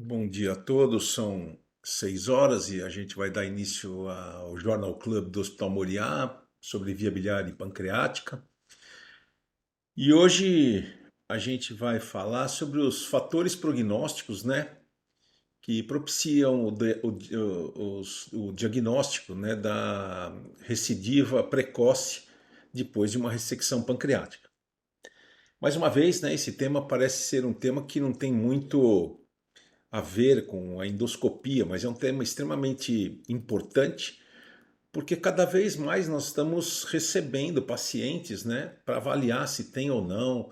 Bom dia a todos, são 6 horas e a gente vai dar início ao Jornal Club do Hospital Moriá sobre via biliar e pancreática. E hoje a gente vai falar sobre os fatores prognósticos, né, que propiciam o diagnóstico, né, da recidiva precoce depois de uma ressecção pancreática. Mais uma vez, né, esse tema parece ser um tema que não tem muito a ver com a endoscopia, mas é um tema extremamente importante porque cada vez mais nós estamos recebendo pacientes, né, para avaliar se tem ou não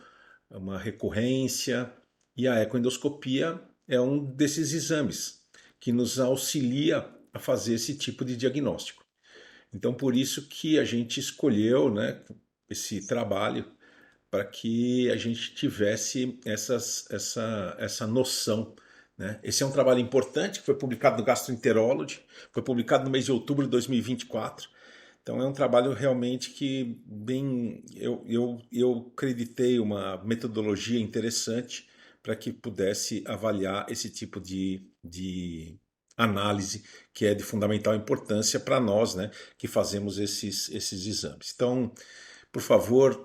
uma recorrência, e a ecoendoscopia é um desses exames que nos auxilia a fazer esse tipo de diagnóstico. Então, por isso que a gente escolheu, né, esse trabalho para que a gente tivesse essa noção. Né? Esse é um trabalho importante que foi publicado no Gastroenterology, foi publicado no mês de outubro de 2024. Então é um trabalho realmente que bem eu acreditei uma metodologia interessante para que pudesse avaliar esse tipo de análise que é de fundamental importância para nós, né, que fazemos esses exames. Então, por favor,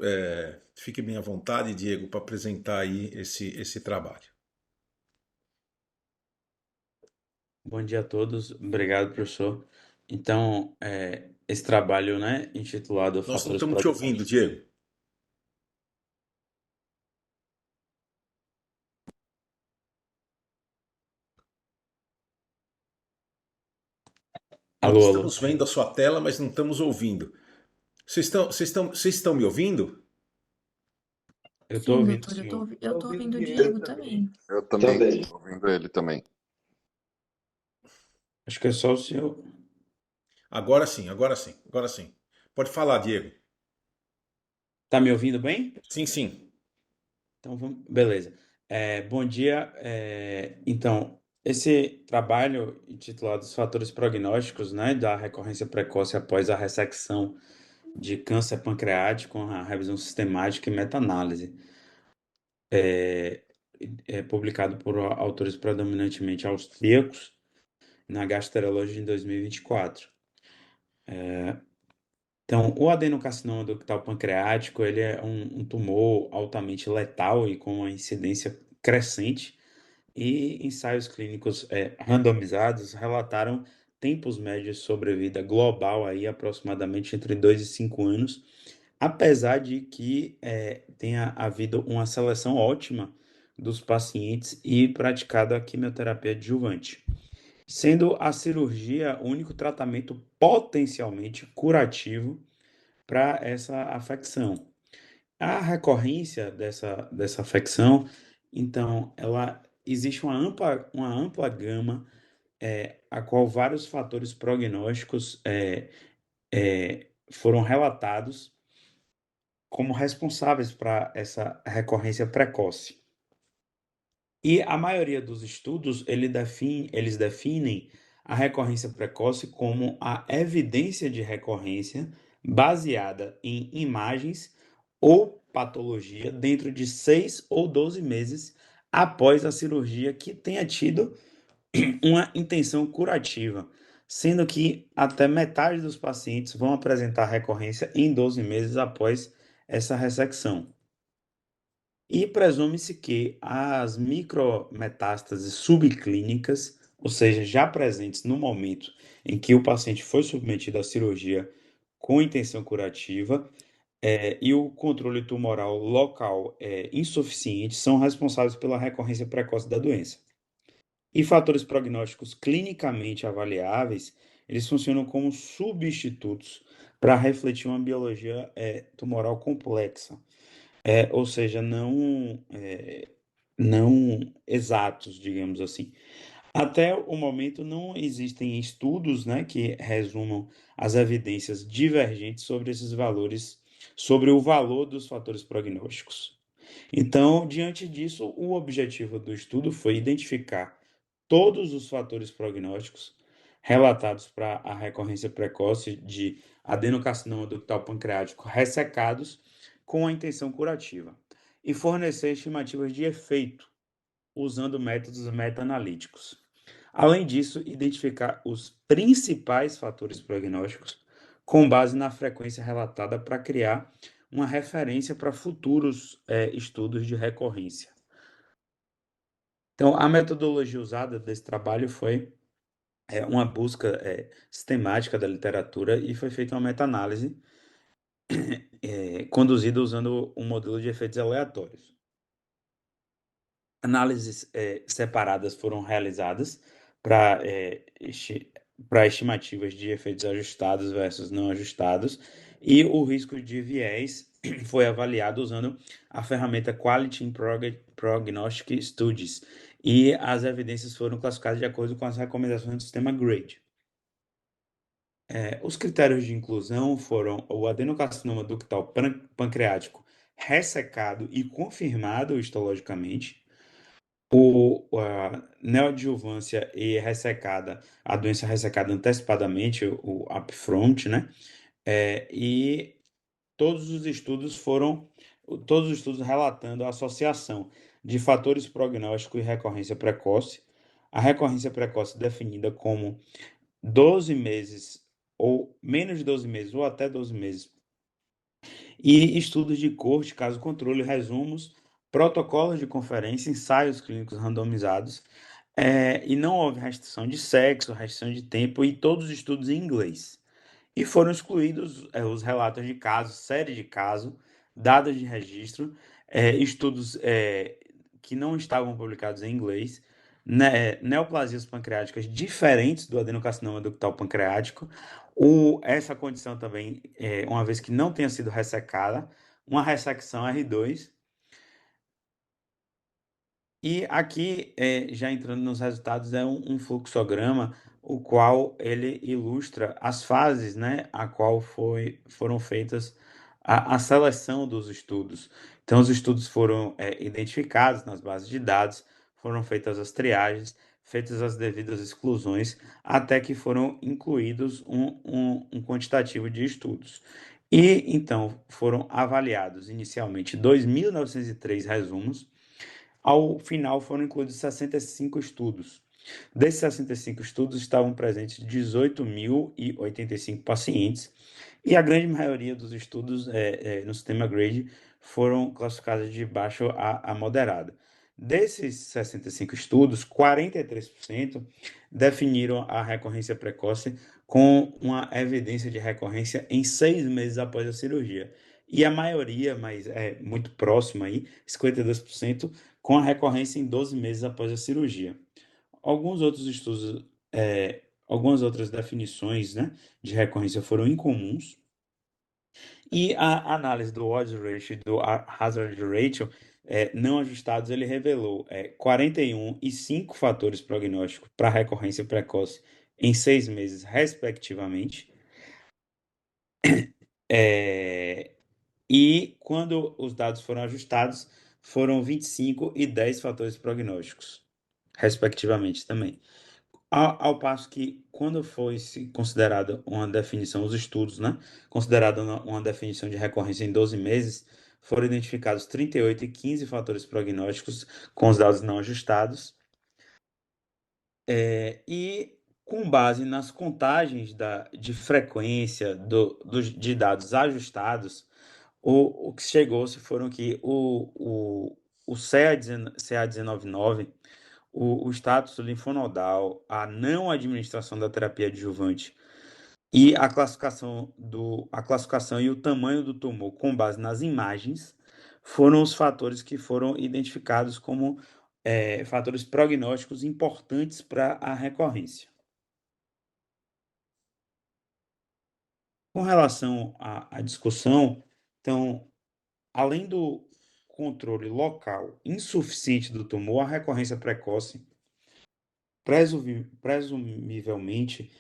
fique bem à vontade, Diego, para apresentar aí esse trabalho. Bom dia a todos, obrigado, professor. Então, esse trabalho, né, intitulado Nós não Fatores estamos te ouvindo, Prognósticos. Diego. Nós Alô, alô. estamos vendo a sua tela, mas não estamos ouvindo. Vocês estão me ouvindo? Eu estou Sim, ouvindo o doutor, senhor. eu tô ouvindo o Diego também. Eu também estou ouvindo ele também. Acho que é só o senhor. Agora sim, agora sim, agora sim. Pode falar, Diego. Tá me ouvindo bem? Sim, sim. Então, beleza. Bom dia. Então, esse trabalho intitulado Os Fatores Prognósticos, né, da recorrência precoce após a ressecção de câncer pancreático, a revisão sistemática e meta-análise. É publicado por autores predominantemente austríacos na Gastroenterology em 2024. Então, o adenocarcinoma ductal pancreático, ele é um tumor altamente letal e com uma incidência crescente, e ensaios clínicos randomizados relataram tempos médios de sobrevida global aí aproximadamente entre 2 e 5 anos, apesar de que tenha havido uma seleção ótima dos pacientes e praticada a quimioterapia adjuvante, sendo a cirurgia o único tratamento potencialmente curativo para essa afecção. A recorrência dessa afecção, então, ela existe uma ampla gama, a qual vários fatores prognósticos foram relatados como responsáveis para essa recorrência precoce. E a maioria dos estudos, eles definem a recorrência precoce como a evidência de recorrência baseada em imagens ou patologia dentro de 6 ou 12 meses após a cirurgia que tenha tido uma intenção curativa, sendo que até metade dos pacientes vão apresentar recorrência em 12 meses após essa ressecção. E presume-se que as micrometástases subclínicas, ou seja, já presentes no momento em que o paciente foi submetido à cirurgia com intenção curativa, e o controle tumoral local insuficiente, são responsáveis pela recorrência precoce da doença. E fatores prognósticos clinicamente avaliáveis, eles funcionam como substitutos para refletir uma biologia tumoral complexa, ou seja, não exatos, digamos assim. Até o momento não existem estudos, né, que resumam as evidências divergentes sobre esses valores, sobre o valor dos fatores prognósticos. Então, diante disso, o objetivo do estudo foi identificar todos os fatores prognósticos relatados para a recorrência precoce de adenocarcinoma ductal pancreático ressecados com a intenção curativa e fornecer estimativas de efeito usando métodos meta-analíticos. Além disso, identificar os principais fatores prognósticos com base na frequência relatada para criar uma referência para futuros estudos de recorrência. Então, a metodologia usada desse trabalho foi uma busca sistemática da literatura e foi feita uma meta-análise conduzida usando um modelo de efeitos aleatórios. Análises separadas foram realizadas para estimativas de efeitos ajustados versus não ajustados, e o risco de viés foi avaliado usando a ferramenta Quality in Prognostic Studies, e as evidências foram classificadas de acordo com as recomendações do sistema GRADE. Os critérios de inclusão foram o adenocarcinoma ductal pancreático ressecado e confirmado histologicamente, a neoadjuvância e ressecada, a doença ressecada antecipadamente, o upfront, né? E todos os estudos relatando a associação de fatores prognósticos e recorrência precoce. A recorrência precoce definida como 12 meses ou menos de 12 meses ou até 12 meses. E estudos de corte, caso controle, resumos, protocolos de conferência, ensaios clínicos randomizados, e não houve restrição de sexo, restrição de tempo e todos os estudos em inglês. E foram excluídos os relatos de casos, série de casos, dados de registro, estudos que não estavam publicados em inglês, né, neoplasias pancreáticas diferentes do adenocarcinoma ductal pancreático, essa condição também, uma vez que não tenha sido ressecada, uma ressecção R2. E aqui, já entrando nos resultados, é um fluxograma, o qual ele ilustra as fases, né, a qual foram feitas a seleção dos estudos. Então, os estudos foram identificados nas bases de dados, foram feitas as triagens, feitas as devidas exclusões, até que foram incluídos um quantitativo de estudos. E, então, foram avaliados inicialmente 2.903 resumos. Ao final, foram incluídos 65 estudos. Desses 65 estudos, estavam presentes 18.085 pacientes, e a grande maioria dos estudos no sistema GRADE foram classificados de baixo a moderada. Desses 65 estudos, 43% definiram a recorrência precoce com uma evidência de recorrência em 6 meses após a cirurgia. E a maioria, mas é muito próxima aí, 52%, com a recorrência em 12 meses após a cirurgia. Alguns outros estudos, algumas outras definições, né, de recorrência foram incomuns, e a análise do odds ratio e do hazard ratio não ajustados, ele revelou 41 e 5 fatores prognósticos para recorrência precoce em 6 meses, respectivamente. E quando os dados foram ajustados, foram 25 e 10 fatores prognósticos, respectivamente também. Ao passo que, quando foi considerada uma definição, os estudos, né, considerada uma definição de recorrência em 12 meses, foram identificados 38 e 15 fatores prognósticos com os dados não ajustados. E com base nas contagens de frequência de dados ajustados, o que chegou-se foram que o CA199, o status linfonodal, a não administração da terapia adjuvante e a classificação e o tamanho do tumor com base nas imagens foram os fatores que foram identificados como fatores prognósticos importantes para a recorrência. Com relação à discussão, então, além do controle local insuficiente do tumor, a recorrência precoce, presumivelmente,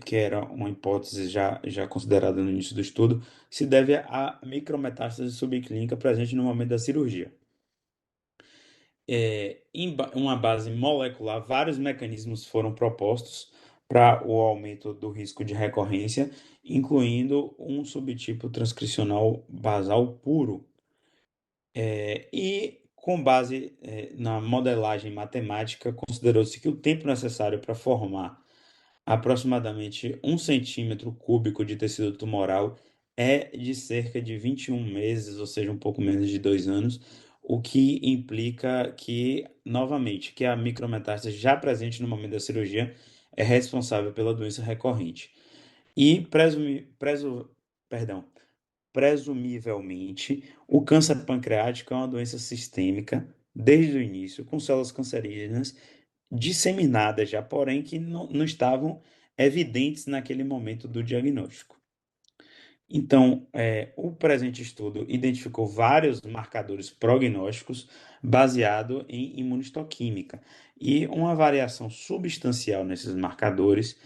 que era uma hipótese já considerada no início do estudo, se deve à micrometástase subclínica presente no momento da cirurgia. Em uma base molecular, vários mecanismos foram propostos para o aumento do risco de recorrência, incluindo um subtipo transcricional basal puro. E Com base na modelagem matemática, considerou-se que o tempo necessário para formar aproximadamente 1 cm³ de tecido tumoral é de cerca de 21 meses, ou seja, um pouco menos de 2 anos, o que implica que, novamente, que a micrometástase já presente no momento da cirurgia é responsável pela doença recorrente. E perdão, presumivelmente, o câncer pancreático é uma doença sistêmica desde o início, com células cancerígenas disseminadas já, porém que não estavam evidentes naquele momento do diagnóstico. Então, o presente estudo identificou vários marcadores prognósticos baseado em imunistoquímica e uma variação substancial nesses marcadores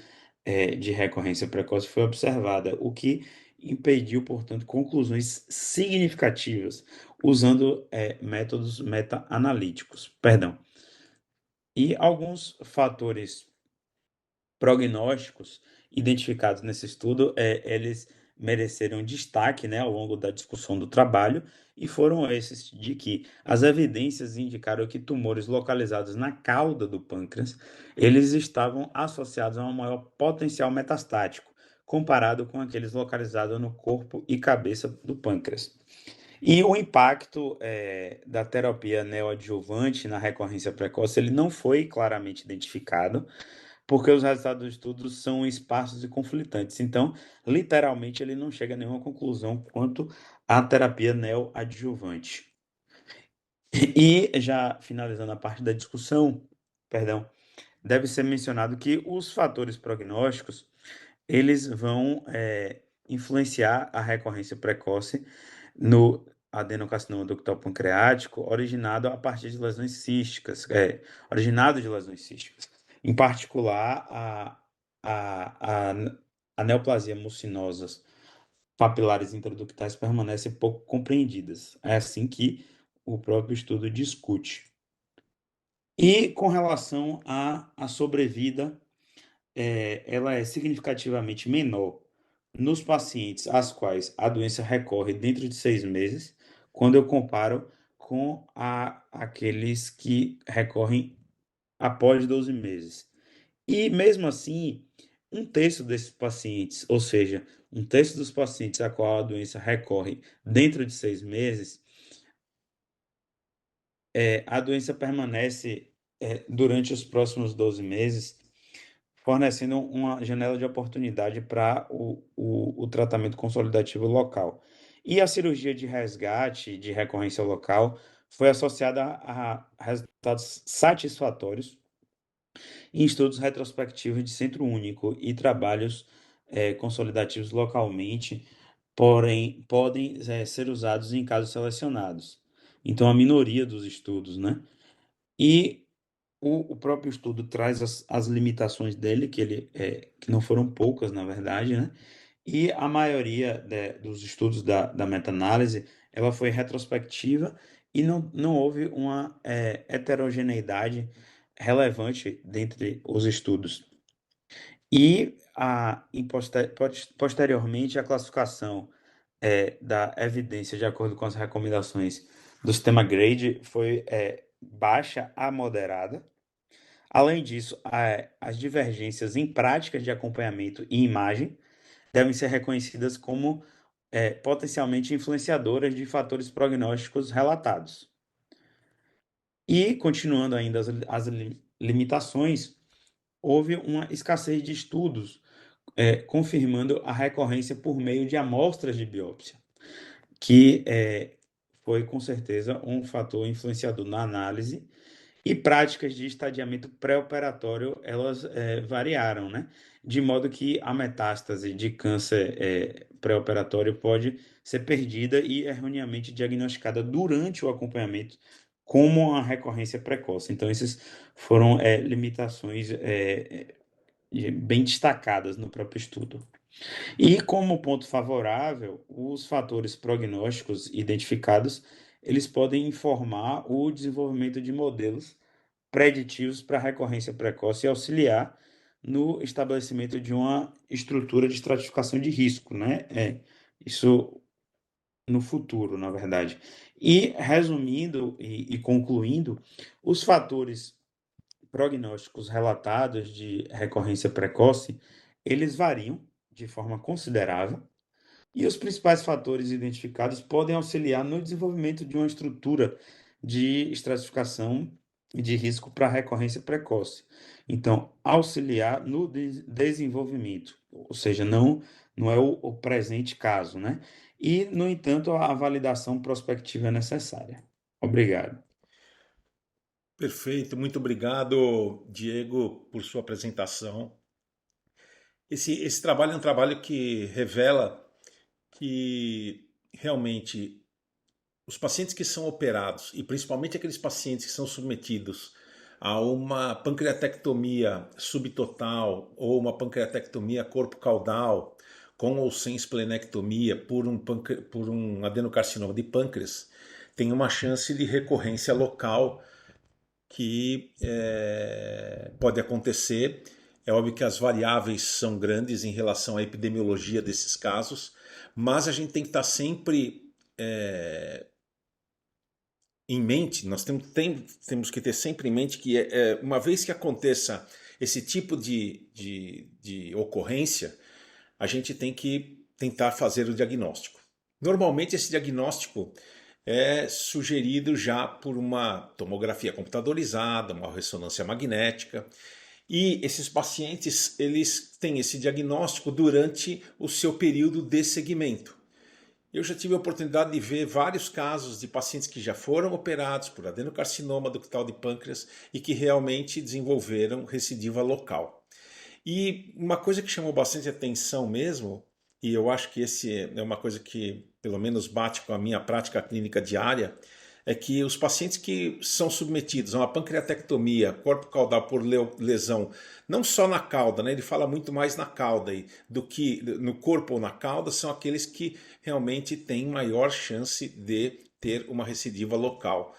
de recorrência precoce foi observada, o que impediu, portanto, conclusões significativas usando métodos meta-analíticos. Perdão. E alguns fatores prognósticos identificados nesse estudo, eles mereceram destaque, né, ao longo da discussão do trabalho, e foram esses de que as evidências indicaram que tumores localizados na cauda do pâncreas, eles estavam associados a um maior potencial metastático, comparado com aqueles localizados no corpo e cabeça do pâncreas. E o impacto da terapia neoadjuvante na recorrência precoce, ele não foi claramente identificado, porque os resultados do estudo são esparsos e conflitantes. Então, literalmente, ele não chega a nenhuma conclusão quanto à terapia neoadjuvante. E, já finalizando a parte da discussão, perdão, deve ser mencionado que os fatores prognósticos, eles vão influenciar a recorrência precoce no adenocarcinoma ductal pancreático, originado a partir de lesões císticas, originado de lesões císticas. Em particular, a neoplasia mucinosas papilares intraductais permanecem pouco compreendidas. É assim que o próprio estudo discute. E com relação à sobrevida, ela é significativamente menor nos pacientes às quais a doença recorre dentro de 6 meses, quando eu comparo com aqueles que recorrem após 12 meses. E mesmo assim, um terço desses pacientes, ou seja, um terço dos pacientes a qual a doença recorre dentro de 6 meses, a doença permanece durante os próximos 12 meses, fornecendo uma janela de oportunidade para o tratamento consolidativo local. E a cirurgia de resgate de recorrência local foi associada a resultados satisfatórios em estudos retrospectivos de centro único e trabalhos consolidativos localmente, porém podem ser usados em casos selecionados. Então, a minoria dos estudos, né? E o próprio estudo traz as limitações dele, que não foram poucas, na verdade, né? E a maioria dos estudos da meta-análise, ela foi retrospectiva e não houve uma heterogeneidade relevante dentre os estudos. E posteriormente, a classificação da evidência de acordo com as recomendações do sistema GRADE foi baixa a moderada. Além disso, as divergências em práticas de acompanhamento e imagem devem ser reconhecidas como potencialmente influenciadoras de fatores prognósticos relatados. E, continuando ainda as limitações, houve uma escassez de estudos confirmando a recorrência por meio de amostras de biópsia, que foi com certeza um fator influenciador na análise. E práticas de estadiamento pré-operatório, elas variaram, né? De modo que a metástase de câncer pré-operatório pode ser perdida e erroneamente diagnosticada durante o acompanhamento como uma recorrência precoce. Então, essas foram limitações bem destacadas no próprio estudo. E como ponto favorável, os fatores prognósticos identificados, eles podem informar o desenvolvimento de modelos preditivos para recorrência precoce e auxiliar no estabelecimento de uma estrutura de estratificação de risco, né? Isso no futuro, na verdade. E resumindo e concluindo, os fatores prognósticos relatados de recorrência precoce, eles variam de forma considerável e os principais fatores identificados podem auxiliar no desenvolvimento de uma estrutura de estratificação de risco para recorrência precoce. Então, auxiliar no desenvolvimento, ou seja, não é o presente caso, né? E, no entanto, a validação prospectiva é necessária. Obrigado. Perfeito, muito obrigado, Diego, por sua apresentação. Esse trabalho é um trabalho que revela que realmente os pacientes que são operados, e principalmente aqueles pacientes que são submetidos a uma pancreatectomia subtotal ou uma pancreatectomia corpo caudal, com ou sem esplenectomia por um adenocarcinoma de pâncreas, tem uma chance de recorrência local que pode acontecer. É óbvio que as variáveis são grandes em relação à epidemiologia desses casos, mas a gente tem que estar sempre em mente, nós temos que ter sempre em mente que uma vez que aconteça esse tipo de ocorrência, a gente tem que tentar fazer o diagnóstico. Normalmente esse diagnóstico é sugerido já por uma tomografia computadorizada, uma ressonância magnética, e esses pacientes eles têm esse diagnóstico durante o seu período de segmento. Eu já tive a oportunidade de ver vários casos de pacientes que já foram operados por adenocarcinoma ductal de pâncreas e que realmente desenvolveram recidiva local. E uma coisa que chamou bastante atenção mesmo, e eu acho que esse é uma coisa que pelo menos bate com a minha prática clínica diária, é que os pacientes que são submetidos a uma pancreatectomia corpo caudal por lesão, não só na cauda, né? Ele fala muito mais na cauda do que no corpo ou na cauda, são aqueles que realmente têm maior chance de ter uma recidiva local.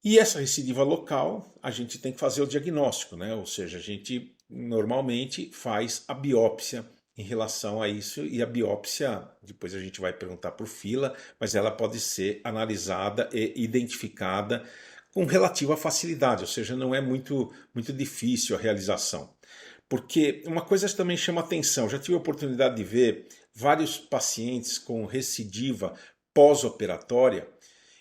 E essa recidiva local, a gente tem que fazer o diagnóstico, né? Ou seja, a gente normalmente faz a biópsia em relação a isso, e a biópsia, depois a gente vai perguntar por fila, mas ela pode ser analisada e identificada com relativa facilidade, ou seja, não é muito difícil a realização. Porque uma coisa também chama atenção, já tive a oportunidade de ver vários pacientes com recidiva pós-operatória,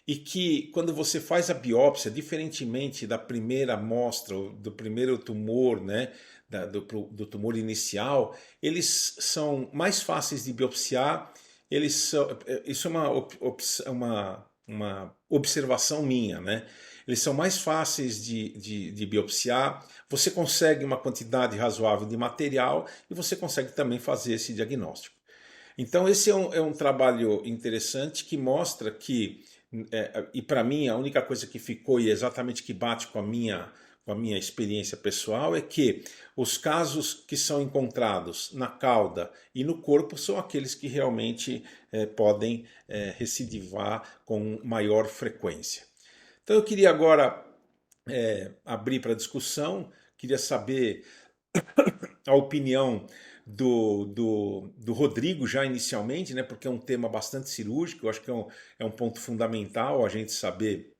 e que quando você faz a biópsia, diferentemente da primeira amostra, do primeiro tumor, né, do tumor inicial, eles são mais fáceis de biopsiar. Isso é uma observação minha, né? Eles são mais fáceis de biopsiar, você consegue uma quantidade razoável de material e você consegue também fazer esse diagnóstico. Então, esse é um trabalho interessante que mostra que, e para mim, a única coisa que ficou e exatamente que bate com a minha experiência pessoal é que os casos que são encontrados na cauda e no corpo são aqueles que realmente podem recidivar com maior frequência. Então, eu queria agora abrir para discussão, queria saber a opinião do Rodrigo já inicialmente, né, porque é um tema bastante cirúrgico, eu acho que é um ponto fundamental a gente saber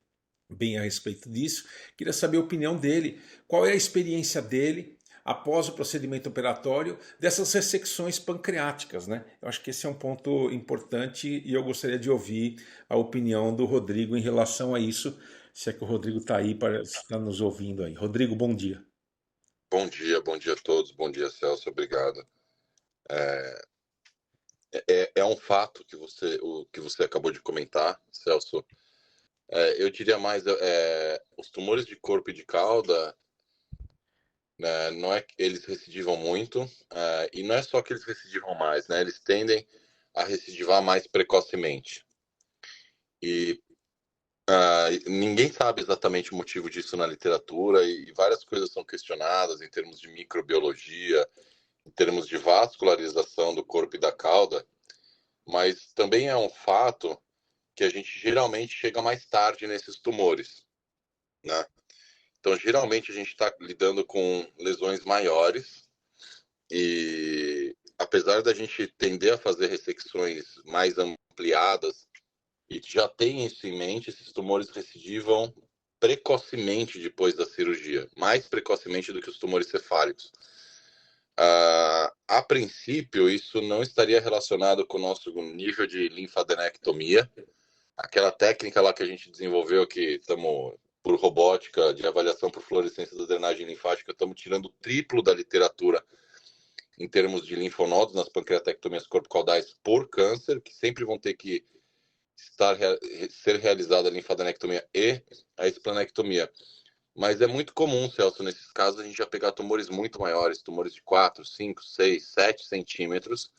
bem a respeito disso. Queria saber a opinião dele, qual é a experiência dele após o procedimento operatório dessas ressecções pancreáticas, né? Eu acho que esse é um ponto importante e eu gostaria de ouvir a opinião do Rodrigo em relação a isso, se é que o Rodrigo está aí para estar nos ouvindo aí. Rodrigo, bom dia. Bom dia a todos, bom dia, Celso, obrigado. É um fato que você acabou de comentar, Celso. Eu diria mais, os tumores de corpo e de cauda, né, não é que eles recidivam muito, e não é só que eles recidivam mais, né, eles tendem a recidivar mais precocemente. E ninguém sabe exatamente o motivo disso na literatura, e várias coisas são questionadas em termos de microbiologia, em termos de vascularização do corpo e da cauda, mas também é um fato que a gente geralmente chega mais tarde nesses tumores, né? Então, geralmente a gente está lidando com lesões maiores e, apesar da gente tender a fazer ressecções mais ampliadas e já tem isso em mente, esses tumores recidivam precocemente depois da cirurgia, mais precocemente do que os tumores cefálicos. A princípio, isso não estaria relacionado com o nosso nível de linfadenectomia, aquela técnica lá que a gente desenvolveu, que estamos, por robótica de avaliação por fluorescência da drenagem linfática, estamos tirando o triplo da literatura em termos de linfonodos nas pancreatectomias corpo-caudais por câncer, que sempre vão ter que ser realizada a linfadenectomia e a esplanectomia. Mas é muito comum, Celso, nesses casos, a gente já pegar tumores muito maiores, tumores de 4, 5, 6, 7 centímetros,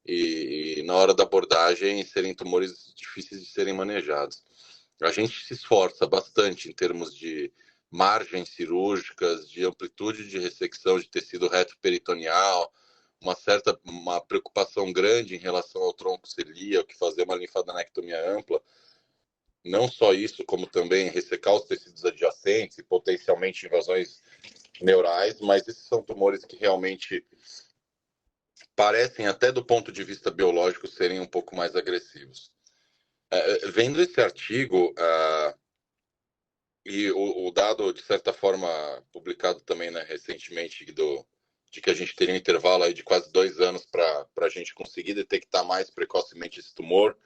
e na hora da abordagem serem tumores difíceis de serem manejados. A gente se esforça bastante em termos de margens cirúrgicas, de amplitude de ressecção de tecido retroperitoneal, uma preocupação grande em relação ao tronco celíaco, fazer uma linfadenectomia ampla. Não só isso, como também ressecar os tecidos adjacentes e potencialmente invasões neurais, mas esses são tumores que realmente parecem, até do ponto de vista biológico, serem um pouco mais agressivos. Vendo esse artigo, e o dado, de certa forma, publicado também, né, recentemente, de que a gente teria um intervalo aí de quase 2 anos para a gente conseguir detectar mais precocemente esse tumor,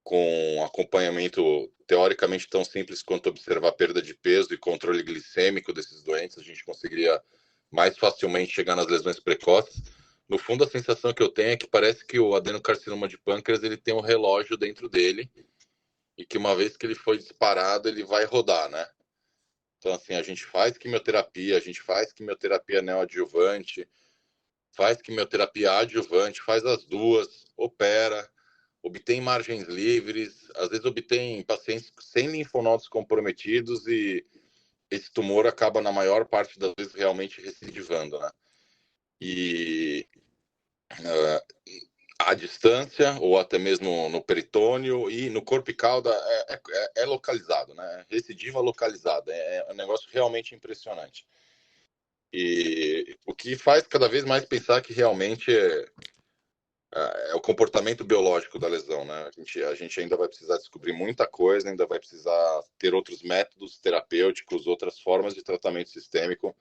com acompanhamento teoricamente tão simples quanto observar perda de peso e controle glicêmico desses doentes, a gente conseguiria mais facilmente chegar nas lesões precoces. No fundo, a sensação que eu tenho é que parece que o adenocarcinoma de pâncreas ele tem um relógio dentro dele e que uma vez que ele foi disparado, ele vai rodar, né? Então, assim, a gente faz quimioterapia, a gente faz quimioterapia neoadjuvante, faz quimioterapia adjuvante, faz as duas, opera, obtém margens livres, às vezes obtém pacientes sem linfonodos comprometidos e esse tumor acaba, na maior parte das vezes, realmente recidivando, né? E à distância, ou até mesmo no peritônio e no corpo e cauda, é localizado, né? Recidiva localizada, é um negócio realmente impressionante. E o que faz cada vez mais pensar que realmente é o comportamento biológico da lesão, né? A gente ainda vai precisar descobrir muita coisa, ainda vai precisar ter outros métodos terapêuticos, outras formas de tratamento sistêmico,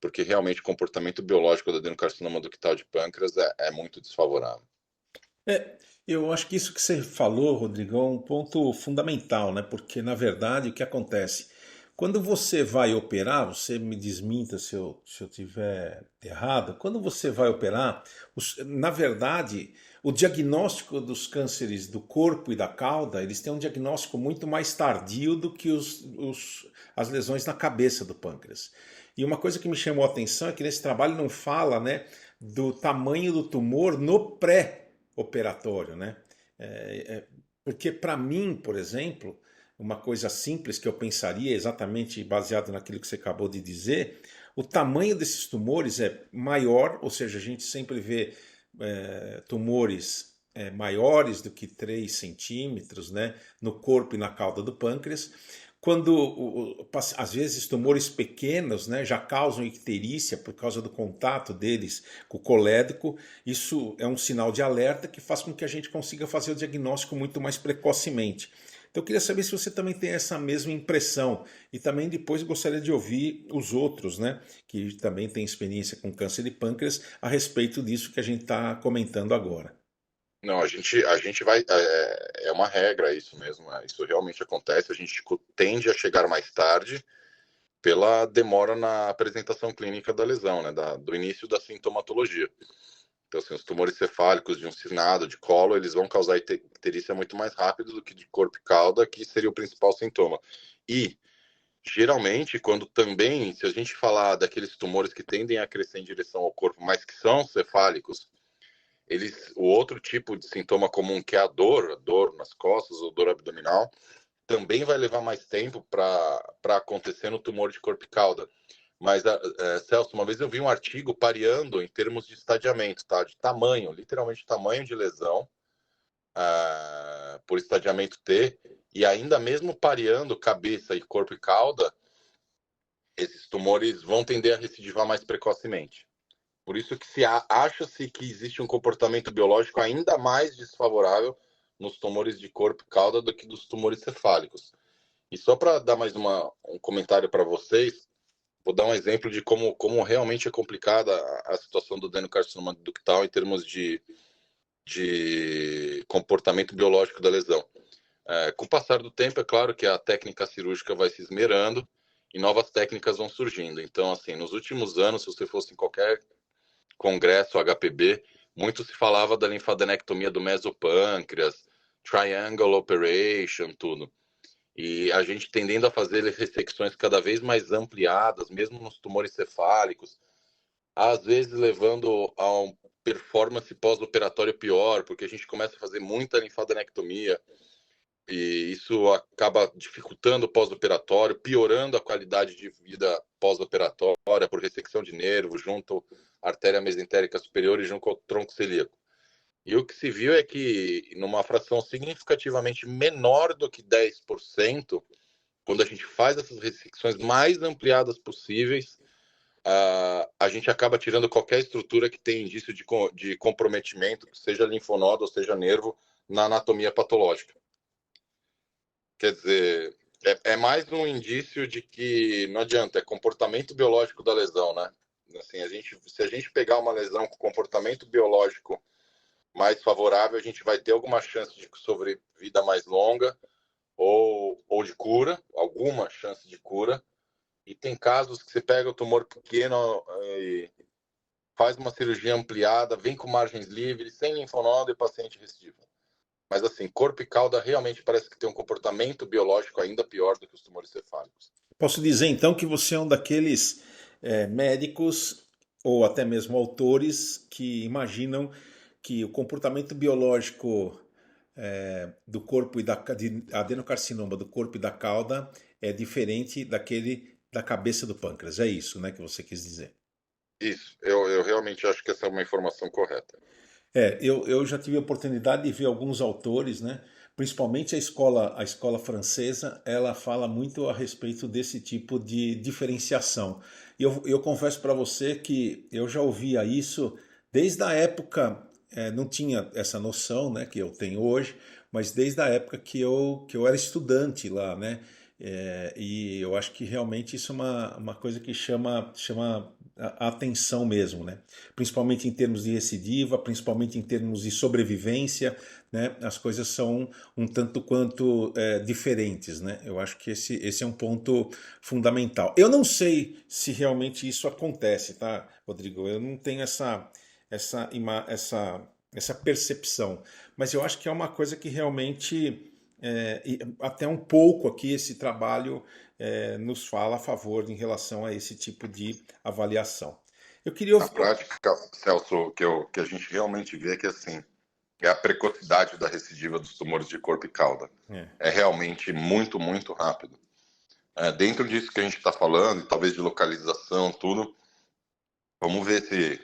porque realmente o comportamento biológico do adenocarcinoma ductal de pâncreas é muito desfavorável. Eu acho que isso que você falou, Rodrigo, é um ponto fundamental, né? Porque, na verdade, o que acontece? Quando você vai operar, você me desminta se eu tiver errado, quando você vai operar, na verdade, o diagnóstico dos cânceres do corpo e da cauda, eles têm um diagnóstico muito mais tardio do que as lesões na cabeça do pâncreas. E uma coisa que me chamou a atenção é que nesse trabalho não fala, né, do tamanho do tumor no pré-operatório, né? Porque para mim, por exemplo, uma coisa simples que eu pensaria, exatamente baseado naquilo que você acabou de dizer, o tamanho desses tumores é maior, ou seja, a gente sempre vê tumores maiores do que 3 centímetros, né, no corpo e na cauda do pâncreas. Quando, às vezes, tumores pequenos, né, já causam icterícia por causa do contato deles com o colédoco, isso é um sinal de alerta que faz com que a gente consiga fazer o diagnóstico muito mais precocemente. Então eu queria saber se você também tem essa mesma impressão. E também depois gostaria de ouvir os outros, né, que também têm experiência com câncer de pâncreas, a respeito disso que a gente está comentando agora. Não, a gente vai. É uma regra isso mesmo. Isso realmente acontece. A gente tende a chegar mais tarde pela demora na apresentação clínica da lesão, né, do início da sintomatologia. Então, assim, os tumores cefálicos de um cisnado, de colo, eles vão causar icterícia muito mais rápido do que de corpo e cauda, que seria o principal sintoma. E, geralmente, quando também, se a gente falar daqueles tumores que tendem a crescer em direção ao corpo, mas que são cefálicos, o outro tipo de sintoma comum, que é a dor nas costas ou dor abdominal, também vai levar mais tempo para acontecer no tumor de corpo e cauda. Mas, Celso, uma vez eu vi um artigo pareando em termos de estadiamento, tá? De tamanho, literalmente tamanho de lesão por estadiamento T, e ainda mesmo pareando cabeça e corpo e cauda, esses tumores vão tender a recidivar mais precocemente. Por isso que acha-se que existe um comportamento biológico ainda mais desfavorável nos tumores de corpo e cauda do que dos tumores cefálicos. E só para dar mais um comentário para vocês, vou dar um exemplo de como realmente é complicada a situação do adenocarcinoma ductal em termos de comportamento biológico da lesão. Com o passar do tempo, é claro que a técnica cirúrgica vai se esmerando e novas técnicas vão surgindo. Então, assim, nos últimos anos, se você fosse em qualquer congresso HPB, muito se falava da linfadenectomia do mesopâncreas, triangle operation, tudo. E a gente tendendo a fazer ressecções cada vez mais ampliadas, mesmo nos tumores cefálicos, às vezes levando a uma performance pós-operatório pior, porque a gente começa a fazer muita linfadenectomia, e isso acaba dificultando o pós-operatório, piorando a qualidade de vida pós-operatória por ressecção de nervo junto à artéria mesentérica superior e junto ao tronco celíaco. E o que se viu é que, numa fração significativamente menor do que 10%, quando a gente faz essas ressecções mais ampliadas possíveis, a gente acaba tirando qualquer estrutura que tenha indício de comprometimento, seja linfonodo ou seja nervo, na anatomia patológica. Quer dizer, é mais um indício de que não adianta, é comportamento biológico da lesão, né? Assim, se a gente pegar uma lesão com comportamento biológico mais favorável, a gente vai ter alguma chance de sobrevida mais longa ou de cura, alguma chance de cura. E tem casos que você pega o tumor pequeno e faz uma cirurgia ampliada, vem com margens livres, sem linfonodo e paciente recidivo. Mas assim, corpo e cauda realmente parece que tem um comportamento biológico ainda pior do que os tumores cefálicos. Posso dizer então que você é um daqueles médicos ou até mesmo autores que imaginam que o comportamento biológico do corpo e de adenocarcinoma do corpo e da cauda é diferente daquele da cabeça do pâncreas. É isso, né, que você quis dizer. Isso, eu realmente acho que essa é uma informação correta. Eu já tive a oportunidade de ver alguns autores, né? Principalmente a escola francesa, ela fala muito a respeito desse tipo de diferenciação. E eu confesso para você que eu já ouvia isso desde a época, não tinha essa noção, né, que eu tenho hoje, mas desde a época que eu era estudante lá, né? E eu acho que realmente isso é uma coisa que chama a atenção mesmo, né? Principalmente em termos de recidiva, principalmente em termos de sobrevivência, né? As coisas são um tanto quanto diferentes, né? Eu acho que esse é um ponto fundamental. Eu não sei se realmente isso acontece, tá, Rodrigo? Eu não tenho essa, essa percepção, mas eu acho que é uma coisa que realmente e até um pouco aqui esse trabalho nos fala a favor em relação a esse tipo de avaliação. Eu queria Na prática, Celso, que a gente realmente vê que assim, é a precocidade da recidiva dos tumores de corpo e cauda. É realmente muito, muito rápido. Dentro disso que a gente está falando, e talvez de localização, tudo, vamos ver se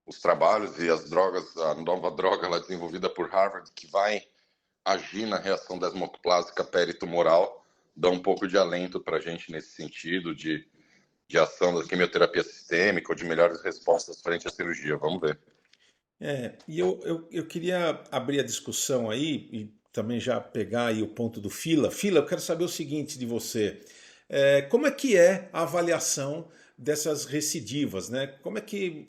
os trabalhos e as drogas, a nova droga lá desenvolvida por Harvard, que vai agir na reação desmoplásica peritumoral, dá um pouco de alento para a gente nesse sentido de ação da quimioterapia sistêmica ou de melhores respostas frente à cirurgia. Vamos ver. E eu queria abrir a discussão aí e também já pegar aí o ponto do Fila. Fila, eu quero saber o seguinte de você. Como é que é a avaliação dessas recidivas, né? Como é que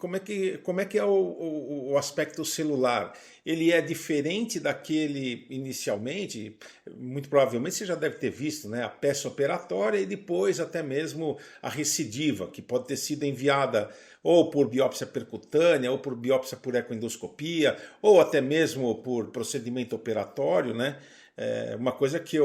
é o aspecto celular? Ele é diferente daquele inicialmente? Muito provavelmente você já deve ter visto, né? A peça operatória e depois até mesmo a recidiva, que pode ter sido enviada ou por biópsia percutânea, ou por biópsia por ecoendoscopia, ou até mesmo por procedimento operatório, né? Uma coisa que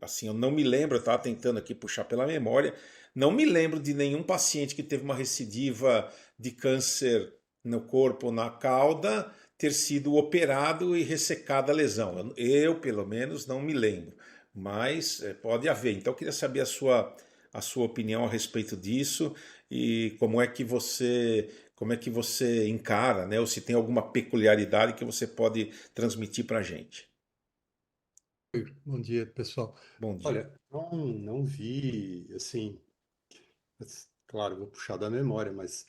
assim, eu não me lembro, eu estava tentando aqui puxar pela memória, não me lembro de nenhum paciente que teve uma recidiva de câncer no corpo, na cauda, ter sido operado e ressecada a lesão. Eu, pelo menos, não me lembro, mas pode haver. Então, eu queria saber a sua opinião a respeito disso e como é que você encara, né? Ou se tem alguma peculiaridade que você pode transmitir para a gente. Bom dia, pessoal. Bom dia. Olha, não vi, assim, claro, vou puxar da memória, mas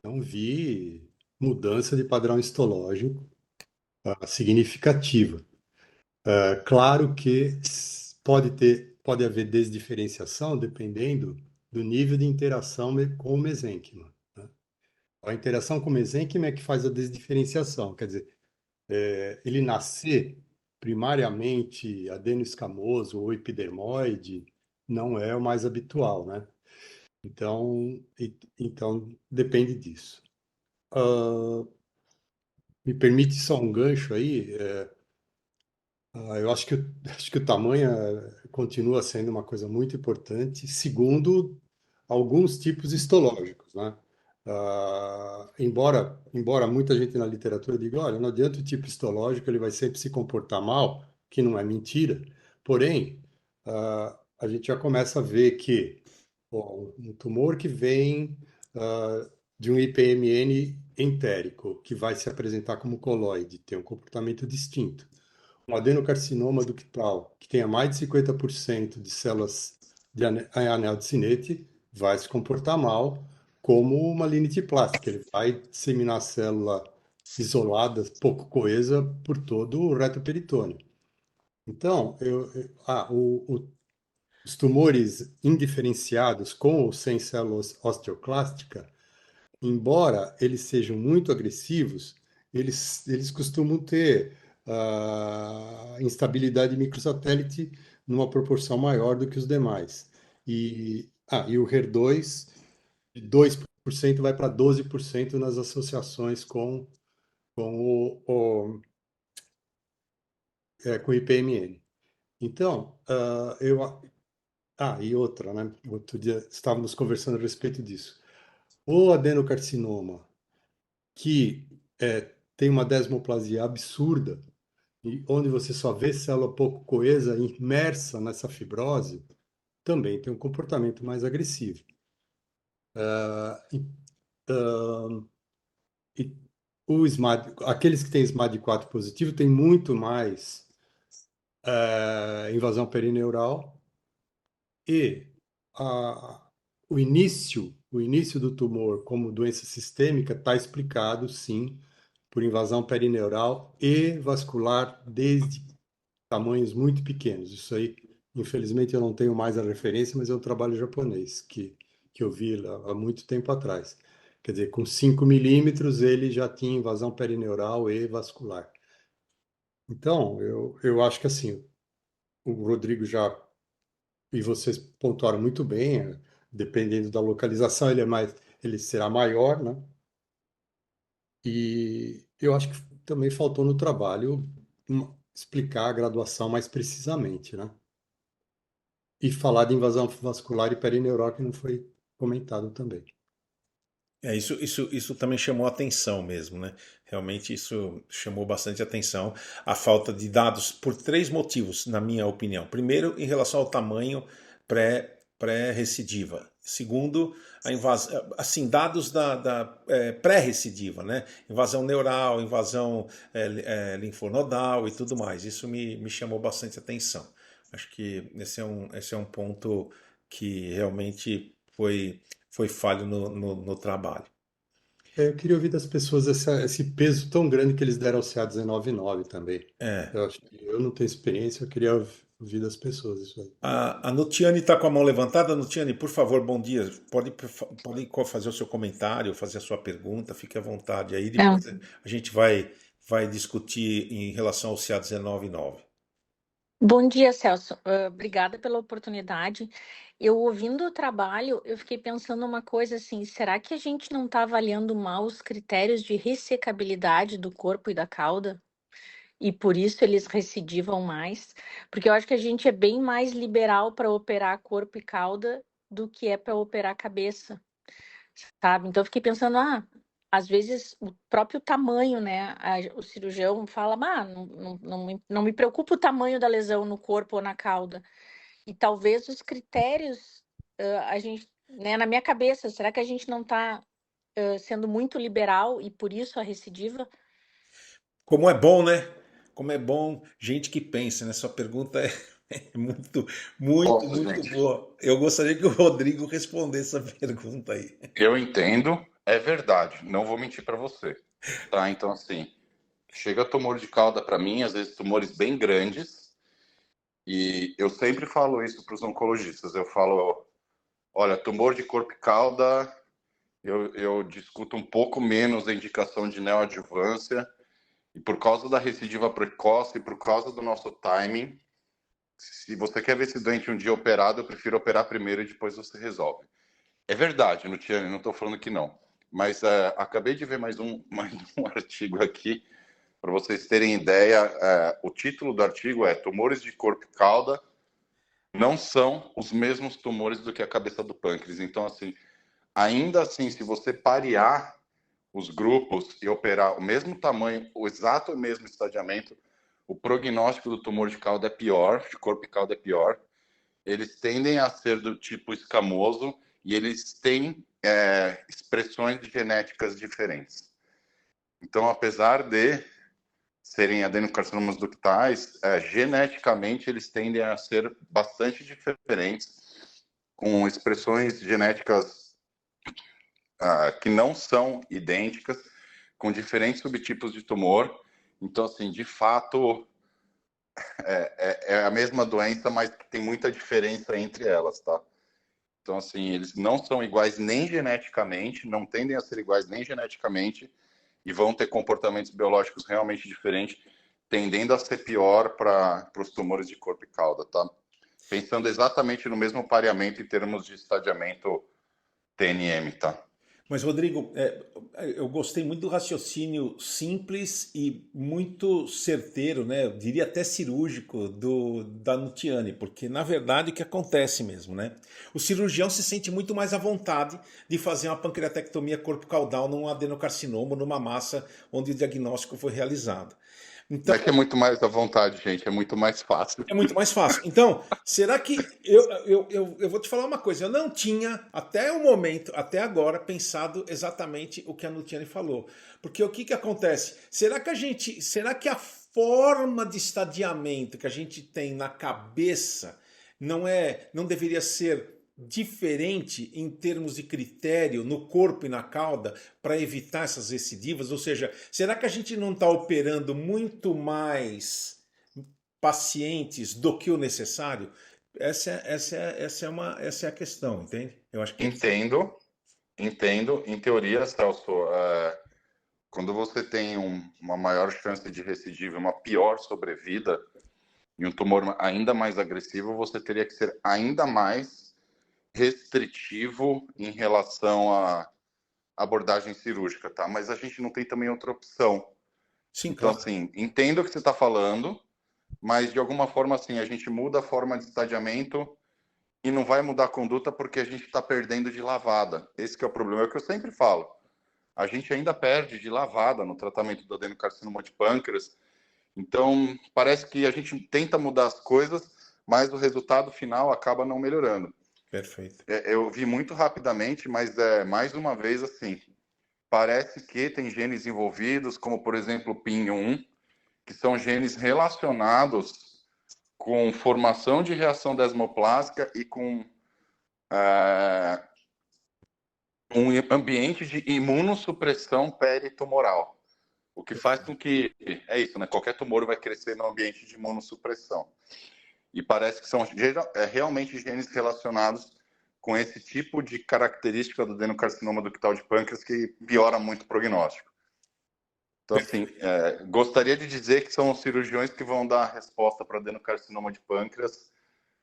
não vi mudança de padrão histológico significativa. Claro que pode haver desdiferenciação dependendo do nível de interação com o mesênquima, né? A interação com o mesênquima é que faz a desdiferenciação, quer dizer, ele nascer primariamente adeno-escamoso ou epidermoide não é o mais habitual, né? Então depende disso. Me permite só um gancho aí. Eu acho que, acho que o tamanho continua sendo uma coisa muito importante, segundo alguns tipos histológicos, né? Embora muita gente na literatura diga, olha, não adianta o tipo histológico, ele vai sempre se comportar mal, que não é mentira. Porém, a gente já começa a ver que um tumor que vem de um IPMN entérico, que vai se apresentar como coloide, tem um comportamento distinto. Um adenocarcinoma ductal, que tenha mais de 50% de células de anel de Sinetti, vai se comportar mal como uma linite plástica. Ele vai disseminar célula isolada, pouco coesa, por todo o reto peritônio. Então, os tumores indiferenciados com ou sem células osteoclástica, embora eles sejam muito agressivos, eles costumam ter instabilidade microsatélite numa proporção maior do que os demais. E o HER2, de 2% vai para 12% nas associações com o IPMN. Então, e outra, né? Outro dia estávamos conversando a respeito disso. O adenocarcinoma, que tem uma desmoplasia absurda, e onde você só vê célula pouco coesa imersa nessa fibrose, também tem um comportamento mais agressivo. E, e aqueles que têm SMAD4 positivo têm muito mais invasão perineural e o início do tumor como doença sistêmica está explicado, sim, por invasão perineural e vascular desde tamanhos muito pequenos. Isso aí, infelizmente, eu não tenho mais a referência, mas é um trabalho japonês que eu vi há muito tempo atrás. Quer dizer, com 5 milímetros ele já tinha invasão perineural e vascular. Então, eu acho que assim, o Rodrigo já e vocês pontuaram muito bem, dependendo da localização, ele será maior, né? E eu acho que também faltou no trabalho explicar a graduação mais precisamente, né? E falar de invasão vascular e perineural, que não foi comentado também. Isso também chamou atenção mesmo, né? Realmente isso chamou bastante atenção, a falta de dados por três motivos, na minha opinião. Primeiro, em relação ao tamanho pré-recidiva. Segundo, a invasão, assim, dados da pré-recidiva, né? Invasão neural, invasão linfonodal e tudo mais. Isso me chamou bastante atenção. Acho que esse é um ponto que realmente foi falho no trabalho. Eu queria ouvir das pessoas esse peso tão grande que eles deram ao CA19-9 também. É. Eu acho que eu não tenho experiência, eu queria ouvir das pessoas isso aí. A Nutiane está com a mão levantada. Nutiane, por favor, bom dia. Pode fazer o seu comentário, fazer a sua pergunta, fique à vontade aí. Não. Depois a gente vai discutir em relação ao CA19-9. Bom dia, Celso. Obrigada pela oportunidade. Eu ouvindo o trabalho, eu fiquei pensando uma coisa assim, será que a gente não está avaliando mal os critérios de ressecabilidade do corpo e da cauda? E por isso eles recidivam mais? Porque eu acho que a gente é bem mais liberal para operar corpo e cauda do que é para operar cabeça, sabe? Então eu fiquei pensando, às vezes o próprio tamanho, né? O cirurgião fala, não me preocupa o tamanho da lesão no corpo ou na cauda. E talvez os critérios, a gente, né, na minha cabeça, será que a gente não está sendo muito liberal e por isso a recidiva? Como é bom, né? Como é bom gente que pensa, né? Sua pergunta é muito, muito, Nossa, muito gente, boa. Eu gostaria que o Rodrigo respondesse essa pergunta aí. eu entendo, é verdade, não vou mentir para você, tá? Então, assim, Chega tumor de cauda para mim, às vezes tumores bem grandes, e eu sempre falo isso para os oncologistas. Eu falo, olha, tumor de corpo e cauda, eu discuto um pouco menos a indicação de neoadjuvância, e por causa da recidiva precoce, e por causa do nosso timing, se você quer ver esse doente um dia operado, eu prefiro operar primeiro e depois você resolve. É verdade, Nutiane, não estou falando que não. Mas acabei de ver mais um artigo aqui, para vocês terem ideia. O título do artigo é Tumores de corpo e cauda não são os mesmos tumores do que a cabeça do pâncreas. Então, assim, ainda assim, se você parear os grupos e operar o mesmo tamanho, o exato mesmo estadiamento, o prognóstico do tumor de cauda é pior, de corpo e cauda é pior. Eles tendem a ser do tipo escamoso e eles têm expressões genéticas diferentes. Então, apesar de serem adenocarcinomas ductais, geneticamente eles tendem a ser bastante diferentes, com expressões genéticas que não são idênticas, com diferentes subtipos de tumor. Então, assim, de fato, é a mesma doença, mas tem muita diferença entre elas, tá? Então, assim, eles não são iguais nem geneticamente, não tendem a ser iguais nem geneticamente, e vão ter comportamentos biológicos realmente diferentes, tendendo a ser pior para os tumores de corpo e cauda, tá? Pensando exatamente no mesmo pareamento em termos de estadiamento TNM, tá? Mas, Rodrigo, eu gostei muito do raciocínio simples e muito certeiro, né? Eu diria até cirúrgico da Nutiane, porque na verdade o que acontece mesmo, né? O cirurgião se sente muito mais à vontade de fazer uma pancreatectomia corpo-caudal num adenocarcinoma, numa massa onde o diagnóstico foi realizado. Não Então, é que é muito mais à vontade, gente, é muito mais fácil. é muito mais fácil. Então, será que. Eu vou te falar uma coisa. Eu não tinha, até o momento, até agora, pensado exatamente o que a Nutiane falou. Porque o que acontece? Será que a gente. Será que a forma de estadiamento que a gente tem na cabeça não deveria ser diferente em termos de critério no corpo e na cauda para evitar essas recidivas? Ou seja, será que a gente não está operando muito mais pacientes do que o necessário? Essa é a questão, entende? Eu acho que Entendo. Em teoria, Celso, quando você tem uma maior chance de recidiva, uma pior sobrevida, e um tumor ainda mais agressivo, você teria que ser ainda mais restritivo em relação à abordagem cirúrgica, tá? Mas a gente não tem também outra opção. sim, Então, claro. assim, entendo o que você está falando, mas de alguma forma, assim, a gente muda a forma de estadiamento e não vai mudar a conduta porque a gente está perdendo de lavada. Esse que é o problema, é o que eu sempre falo. A gente ainda perde de lavada no tratamento do adenocarcinoma de pâncreas. Então, parece que a gente tenta mudar as coisas, mas o resultado final acaba não melhorando. Perfeito. Eu vi muito rapidamente, mas mais uma vez assim, parece que tem genes envolvidos, como por exemplo o PIN1, que são genes relacionados com formação de reação desmoplásica e com um ambiente de imunossupressão peritumoral. O que faz com que, é isso, né? Qualquer tumor vai crescer no ambiente de imunossupressão. E parece que são realmente genes relacionados com esse tipo de característica do adenocarcinoma ductal de pâncreas que piora muito o prognóstico. Então, assim, gostaria de dizer que são os cirurgiões que vão dar a resposta para adenocarcinoma de pâncreas,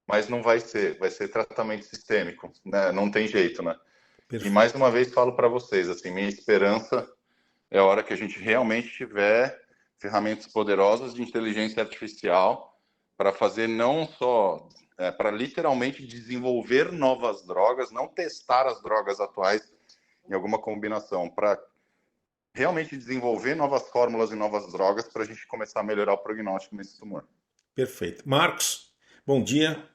mas não vai ser tratamento sistêmico, né? Não tem jeito, né? E Perfeito. mais uma vez falo para vocês, assim, minha esperança é a hora que a gente realmente tiver ferramentas poderosas de inteligência artificial para fazer não só, para literalmente desenvolver novas drogas, não testar as drogas atuais em alguma combinação, para realmente desenvolver novas fórmulas e novas drogas para a gente começar a melhorar o prognóstico nesse tumor. Perfeito. Marcos, bom dia.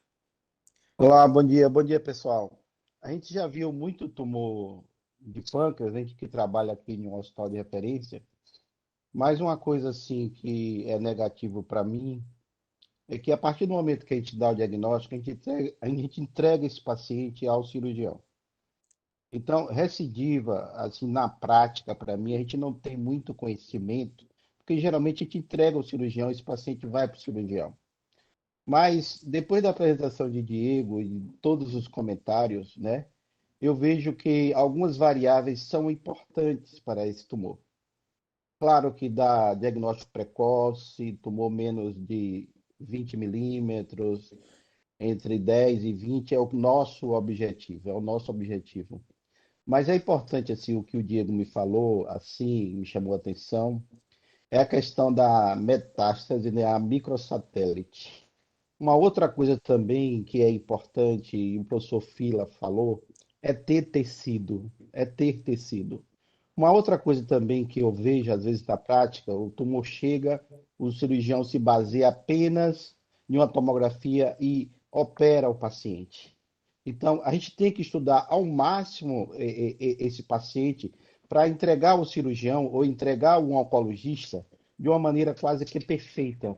Olá, bom dia pessoal. A gente já viu muito tumor de pâncreas, a gente que trabalha aqui em um hospital de referência, mas uma coisa assim que é negativo para mim é que a partir do momento que a gente dá o diagnóstico, a gente entrega esse paciente ao cirurgião. Então, recidiva, assim, na prática, para mim, a gente não tem muito conhecimento, porque geralmente a gente entrega ao cirurgião, esse paciente vai para o cirurgião. Mas depois da apresentação de Diego e todos os comentários, né, eu vejo que algumas variáveis são importantes para esse tumor. Claro que dá diagnóstico precoce, tumor menos de 20 milímetros, entre 10 e 20 é o nosso objetivo, é o nosso objetivo. Mas é importante, assim, o que o Diego me falou, assim, me chamou a atenção, é a questão da metástase, né, a microsatélite. Uma outra coisa também que é importante, e o professor Fila falou, é ter tecido, é ter tecido. Uma outra coisa também que eu vejo, às vezes, na prática, o tumor chega, o cirurgião se baseia apenas em uma tomografia e opera o paciente. Então, a gente tem que estudar ao máximo esse paciente para entregar ao cirurgião ou entregar ao oncologista de uma maneira quase que perfeita,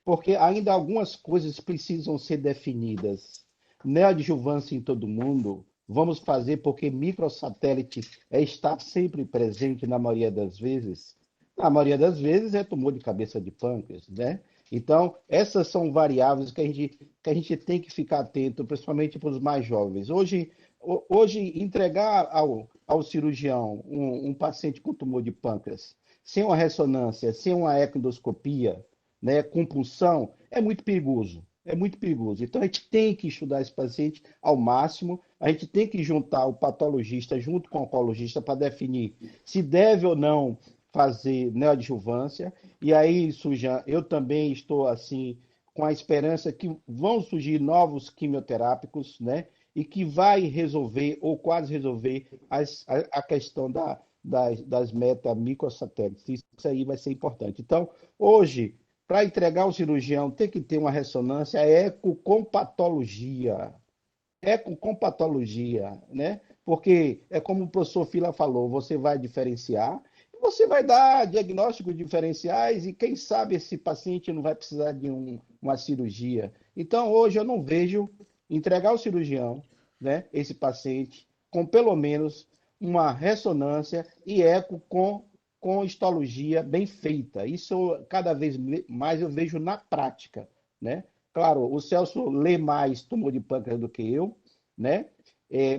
porque ainda algumas coisas precisam ser definidas. Neoadjuvância em todo mundo, vamos fazer porque microsatélite está sempre presente na maioria das vezes. Na maioria das vezes é tumor de cabeça de pâncreas, né? Então, essas são variáveis que a gente tem que ficar atento, principalmente para os mais jovens. Hoje entregar ao cirurgião um paciente com tumor de pâncreas, sem uma ressonância, sem uma ecoendoscopia, né, com punção, é muito perigoso. É muito perigoso. Então, a gente tem que estudar esse paciente ao máximo, a gente tem que juntar o patologista junto com o oncologista para definir se deve ou não fazer neoadjuvância. E aí, Sujan, eu também estou assim com a esperança que vão surgir novos quimioterápicos, né? E que vai resolver, ou quase resolver, a questão das metamicrosatélites. Isso aí vai ser importante. Então, hoje, para entregar ao cirurgião, tem que ter uma ressonância eco com patologia. Eco com patologia, né? Porque é como o professor Fila falou, você vai diferenciar, você vai dar diagnósticos diferenciais e quem sabe esse paciente não vai precisar de uma cirurgia. Então, hoje eu não vejo entregar ao cirurgião, né, esse paciente com pelo menos uma ressonância e eco com histologia bem feita. Isso cada vez mais eu vejo na prática, né? Claro, o Celso lê mais tumor de pâncreas do que eu, né?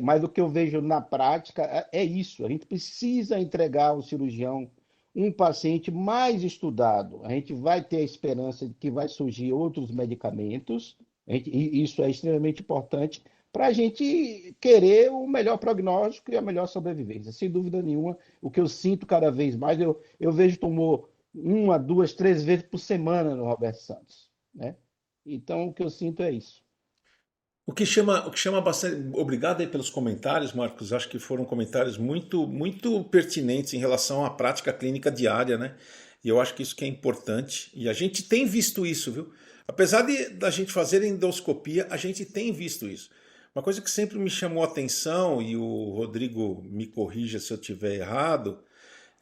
Mas o que eu vejo na prática é isso. A gente precisa entregar ao cirurgião um paciente mais estudado. A gente vai ter a esperança de que vai surgir outros medicamentos. E isso é extremamente importante para a gente querer o melhor prognóstico e a melhor sobrevivência. Sem dúvida nenhuma, o que eu sinto cada vez mais, eu vejo tumor 1, 2, 3 vezes por semana no Roberto Santos, né? Então, o que eu sinto é isso. O que chama bastante. Obrigado aí pelos comentários, Marcos. Acho que foram comentários muito pertinentes em relação à prática clínica diária, né? E eu acho que isso que é importante. E a gente tem visto isso, viu? Apesar da gente fazer endoscopia, a gente tem visto isso. Uma coisa que sempre me chamou a atenção, e o Rodrigo me corrija se eu estiver errado,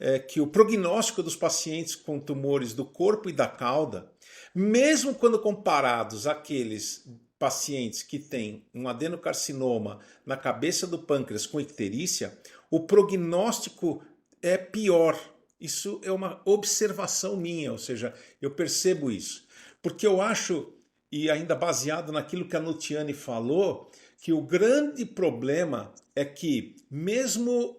é que o prognóstico dos pacientes com tumores do corpo e da cauda, mesmo quando comparados àqueles pacientes que têm um adenocarcinoma na cabeça do pâncreas com icterícia, o prognóstico é pior. Isso é uma observação minha, ou seja, eu percebo isso. Porque eu acho, e ainda baseado naquilo que a Nutiane falou, que o grande problema é que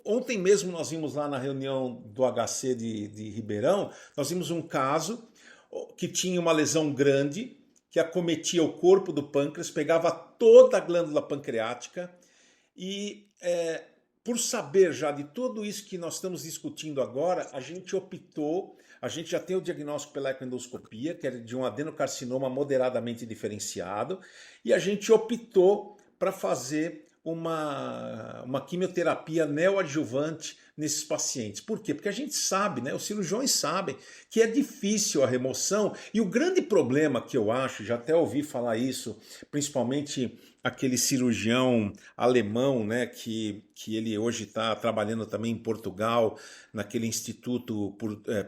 ontem mesmo nós vimos lá na reunião do HC de Ribeirão, nós vimos um caso que tinha uma lesão grande, que acometia o corpo do pâncreas, pegava toda a glândula pancreática e por saber já de tudo isso que nós estamos discutindo agora, a gente já tem o diagnóstico pela ecoendoscopia, que é de um adenocarcinoma moderadamente diferenciado, e a gente optou para fazer uma quimioterapia neoadjuvante nesses pacientes. Por quê? Porque a gente sabe, né? Os cirurgiões sabem que é difícil a remoção, e o grande problema que eu acho, já até ouvi falar isso, principalmente aquele cirurgião alemão, né, que ele hoje está trabalhando também em Portugal, naquele instituto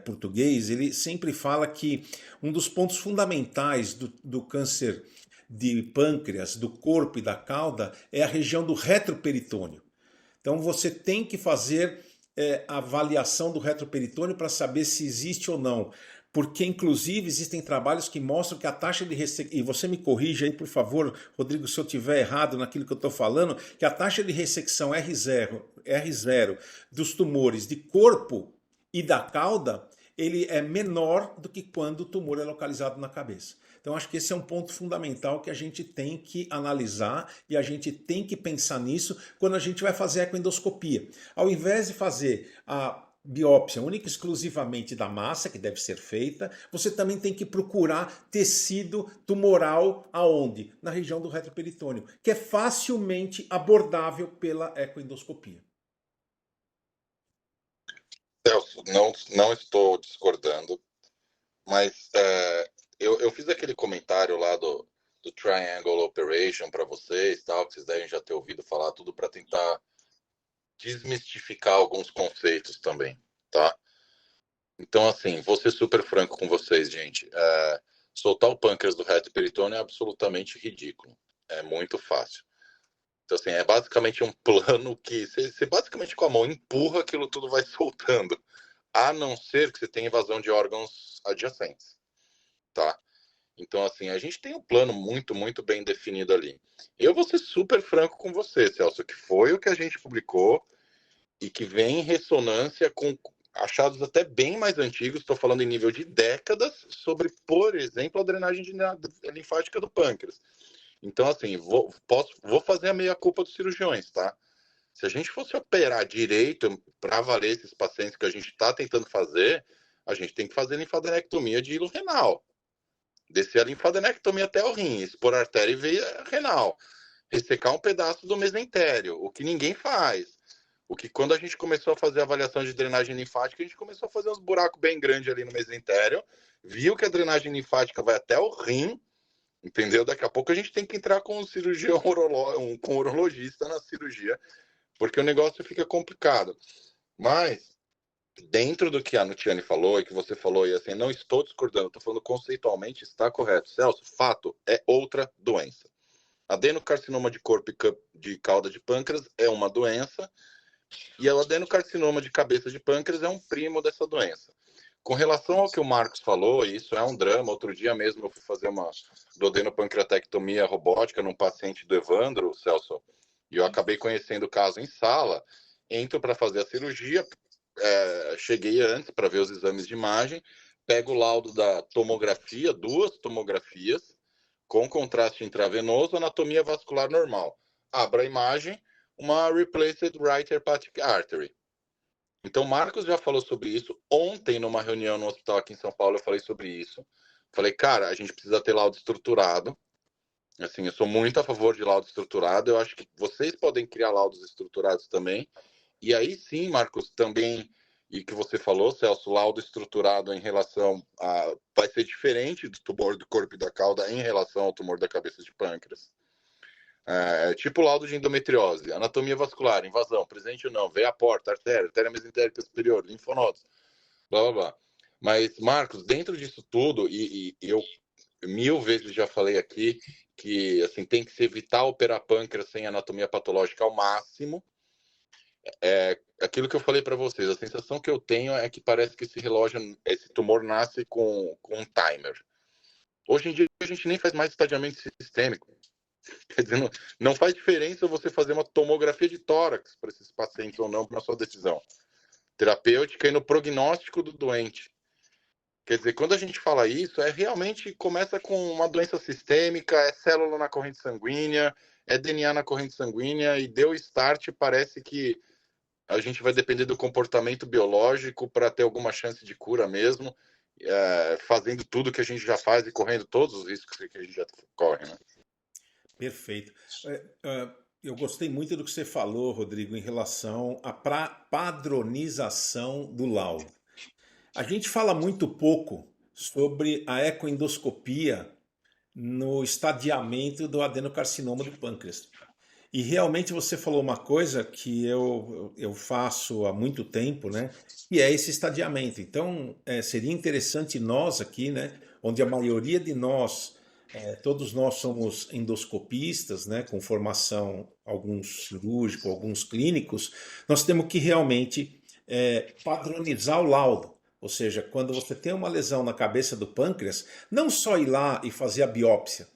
português, ele sempre fala que um dos pontos fundamentais do câncer de pâncreas, do corpo e da cauda é a região do retroperitônio. Então você tem que fazer a avaliação do retroperitônio para saber se existe ou não. Porque, inclusive, existem trabalhos que mostram que a taxa de ressecção, e você me corrija aí, por favor, Rodrigo, se eu estiver errado naquilo que eu estou falando, que a taxa de ressecção R0 dos tumores de corpo e da cauda, ele é menor do que quando o tumor é localizado na cabeça. Então, acho que esse é um ponto fundamental que a gente tem que analisar e a gente tem que pensar nisso quando a gente vai fazer a ecoendoscopia. Ao invés de fazer a biópsia única e exclusivamente da massa, que deve ser feita, você também tem que procurar tecido tumoral aonde? Na região do retroperitônio, que é facilmente abordável pela ecoendoscopia. Celso, não estou discordando, mas eu fiz aquele comentário lá do Triangle Operation para vocês, tal, que vocês devem já ter ouvido falar, tudo para tentar desmistificar alguns conceitos também, tá? Então, assim, vou ser super franco com vocês, gente. Soltar o pâncreas do reto peritônio é absolutamente ridículo. É muito fácil. Então, assim, é basicamente um plano que você basicamente com a mão empurra, aquilo tudo vai soltando. A não ser que você tenha invasão de órgãos adjacentes, tá? Então, assim, a gente tem um plano muito, muito bem definido ali. Eu vou ser super franco com você, Celso, que foi o que a gente publicou e que vem em ressonância com achados até bem mais antigos, estou falando em nível de décadas, sobre, por exemplo, a drenagem linfática do pâncreas. Então, assim, vou fazer a meia-culpa dos cirurgiões, tá? Se a gente fosse operar direito para valer esses pacientes que a gente está tentando fazer, a gente tem que fazer linfadenectomia de hilo renal. Descer a linfadenectomia até o rim, expor a artéria e veia renal. Ressecar um pedaço do mesentério, o que ninguém faz. O que quando a gente começou a fazer a avaliação de drenagem linfática, a gente começou a fazer uns buracos bem grandes ali no mesentério, viu que a drenagem linfática vai até o rim, entendeu? Daqui a pouco a gente tem que entrar com um cirurgião com um urologista na cirurgia, porque o negócio fica complicado. Mas, dentro do que a Nutiane falou e que você falou, e assim, não estou discordando, estou falando conceitualmente, está correto. Celso, fato, é outra doença. Adenocarcinoma de corpo e de cauda de pâncreas é uma doença, e o adenocarcinoma de cabeça de pâncreas é um primo dessa doença. Com relação ao que o Marcos falou, e isso é um drama, outro dia mesmo eu fui fazer uma duodenopancreatectomia robótica num paciente do Evandro, Celso, e eu acabei conhecendo o caso em sala, entro para fazer a cirurgia, cheguei antes para ver os exames de imagem, pego o laudo da tomografia, 2 tomografias, com contraste intravenoso, anatomia vascular normal. Abro a imagem, uma replaced right hepatic artery. Então, Marcos já falou sobre isso. Ontem, numa reunião no hospital aqui em São Paulo, eu falei sobre isso. Falei, cara, a gente precisa ter laudo estruturado. Assim, eu sou muito a favor de laudo estruturado. Eu acho que vocês podem criar laudos estruturados também. E aí sim, Marcos, também, e que você falou, Celso, laudo estruturado em relação a... vai ser diferente do tumor do corpo e da cauda em relação ao tumor da cabeça de pâncreas. Tipo laudo de endometriose, anatomia vascular, invasão, presente ou não, veia porta, artéria mesentérica superior, linfonodos, blá, blá, blá. Mas, Marcos, dentro disso tudo, e eu 1000 vezes já falei aqui que assim, tem que se evitar operar pâncreas sem anatomia patológica ao máximo. Aquilo que eu falei para vocês, a sensação que eu tenho é que parece que esse relógio, esse tumor nasce com um timer. Hoje em dia a gente nem faz mais estadiamento sistêmico. Quer dizer, não faz diferença você fazer uma tomografia de tórax para esses pacientes ou não na sua decisão terapêutica e no prognóstico do doente. Quer dizer, quando a gente fala isso, realmente começa com uma doença sistêmica, é célula na corrente sanguínea, é DNA na corrente sanguínea, e deu start, parece que a gente vai depender do comportamento biológico para ter alguma chance de cura mesmo, fazendo tudo que a gente já faz e correndo todos os riscos que a gente já corre, né? Perfeito. Eu gostei muito do que você falou, Rodrigo, em relação à padronização do laudo. A gente fala muito pouco sobre a ecoendoscopia no estadiamento do adenocarcinoma do pâncreas. E realmente você falou uma coisa que eu faço há muito tempo, né? Que é esse estadiamento. Então, seria interessante nós aqui, né? Onde a maioria de nós, todos nós somos endoscopistas, né? Com formação, alguns cirúrgicos, alguns clínicos, nós temos que realmente padronizar o laudo. Ou seja, quando você tem uma lesão na cabeça do pâncreas, não só ir lá e fazer a biópsia,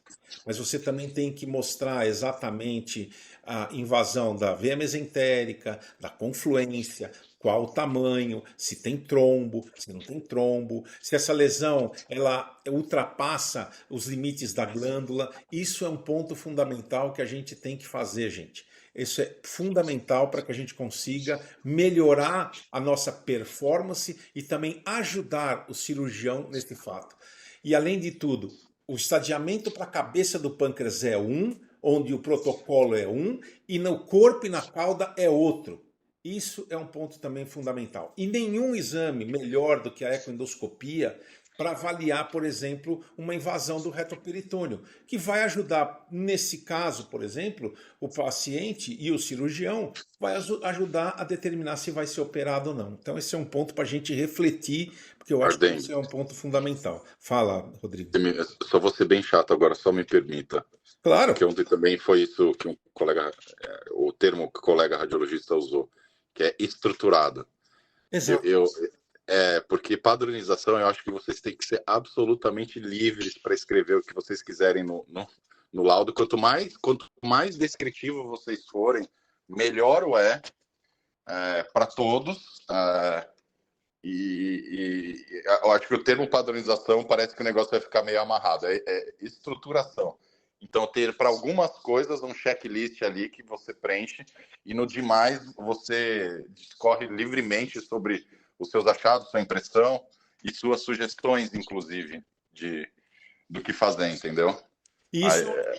mas você também tem que mostrar exatamente a invasão da veia mesentérica, da confluência, qual o tamanho, se tem trombo, se não tem trombo, se essa lesão ela ultrapassa os limites da glândula. Isso é um ponto fundamental que a gente tem que fazer, gente. Isso é fundamental para que a gente consiga melhorar a nossa performance e também ajudar o cirurgião nesse fato. E além de tudo, o estadiamento para a cabeça do pâncreas é um, onde o protocolo é um, e no corpo e na cauda é outro. Isso é um ponto também fundamental. E nenhum exame melhor do que a ecoendoscopia para avaliar, por exemplo, uma invasão do retoperitônio, que vai ajudar, nesse caso, por exemplo, o paciente e o cirurgião vai ajudar a determinar se vai ser operado ou não. Então, esse é um ponto para a gente refletir, porque eu acho que esse é um ponto fundamental. Fala, Rodrigo. Só vou ser bem chato agora, só me permita. Claro. Porque ontem também foi isso que um colega, o termo que o colega radiologista usou, que é estruturado. Exato. Porque padronização, eu acho que vocês têm que ser absolutamente livres para escrever o que vocês quiserem no laudo. Quanto mais descritivo vocês forem, melhor para todos. E eu acho que o termo padronização parece que o negócio vai ficar meio amarrado. É estruturação. Então, ter para algumas coisas um checklist ali que você preenche, e no demais você discorre livremente sobre os seus achados, sua impressão e suas sugestões, inclusive, do que fazer, entendeu?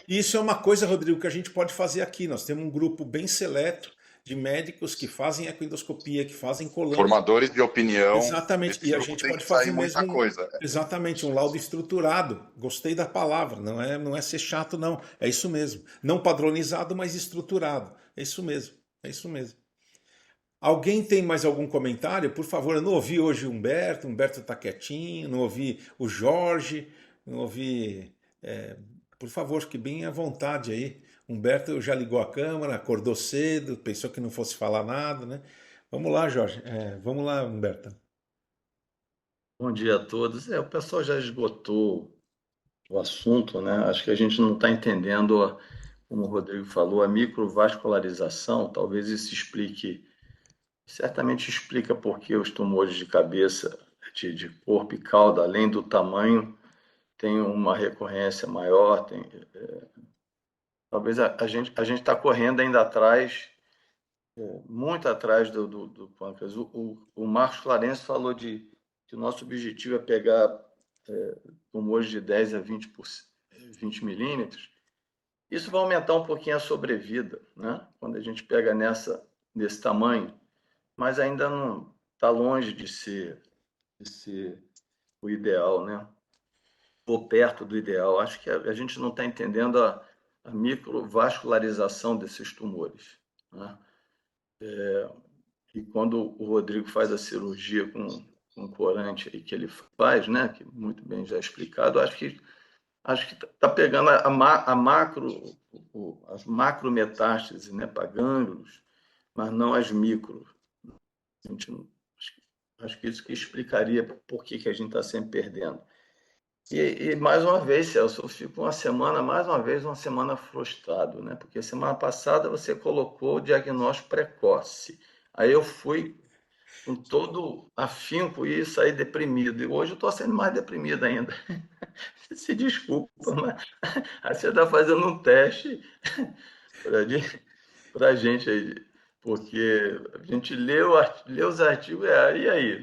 Isso é uma coisa, Rodrigo, que a gente pode fazer aqui. Nós temos um grupo bem seleto de médicos que fazem ecoendoscopia, que fazem colônia. Formadores de opinião. Exatamente. E a gente pode fazer mesmo coisa. Exatamente, um laudo estruturado. Gostei da palavra. Não é ser chato, não. É isso mesmo. Não padronizado, mas estruturado. É isso mesmo. É isso mesmo. Alguém tem mais algum comentário? Por favor, eu não ouvi hoje o Humberto. O Humberto está quietinho. Não ouvi o Jorge. Não ouvi. Por favor, fique bem à vontade aí. Humberto já ligou a câmera, acordou cedo, pensou que não fosse falar nada, né? Vamos lá, Jorge. Vamos lá, Humberto. Bom dia a todos. O pessoal já esgotou o assunto, né? Acho que a gente não está entendendo, como o Rodrigo falou, a microvascularização. Talvez isso certamente explica por que os tumores de cabeça, de corpo e cauda, além do tamanho, tem uma recorrência maior. Talvez a gente está correndo ainda atrás, muito atrás do pâncreas. O Marcos Clarence falou que o nosso objetivo é pegar tumores de 10 a 20 milímetros. Isso vai aumentar um pouquinho a sobrevida, né? Quando a gente pega nesse tamanho, mas ainda não está longe de ser o ideal, né? Ou perto do ideal. Acho que a gente não está entendendo a microvascularização desses tumores, né? E quando o Rodrigo faz a cirurgia com corante aí que ele faz, né, que muito bem já explicado, acho que está pegando as macrometástases, né, para gânglios, mas não as micro. Acho que isso que explicaria por que a gente está sempre perdendo. E mais uma vez, Celso, eu fico mais uma semana frustrado, né? Porque semana passada você colocou o diagnóstico precoce. Aí eu fui com todo afinco e saí deprimido. E hoje eu estou sendo mais deprimido ainda. Se desculpa, mas aí você está fazendo um teste para a gente aí, porque a gente lê os artigos e aí?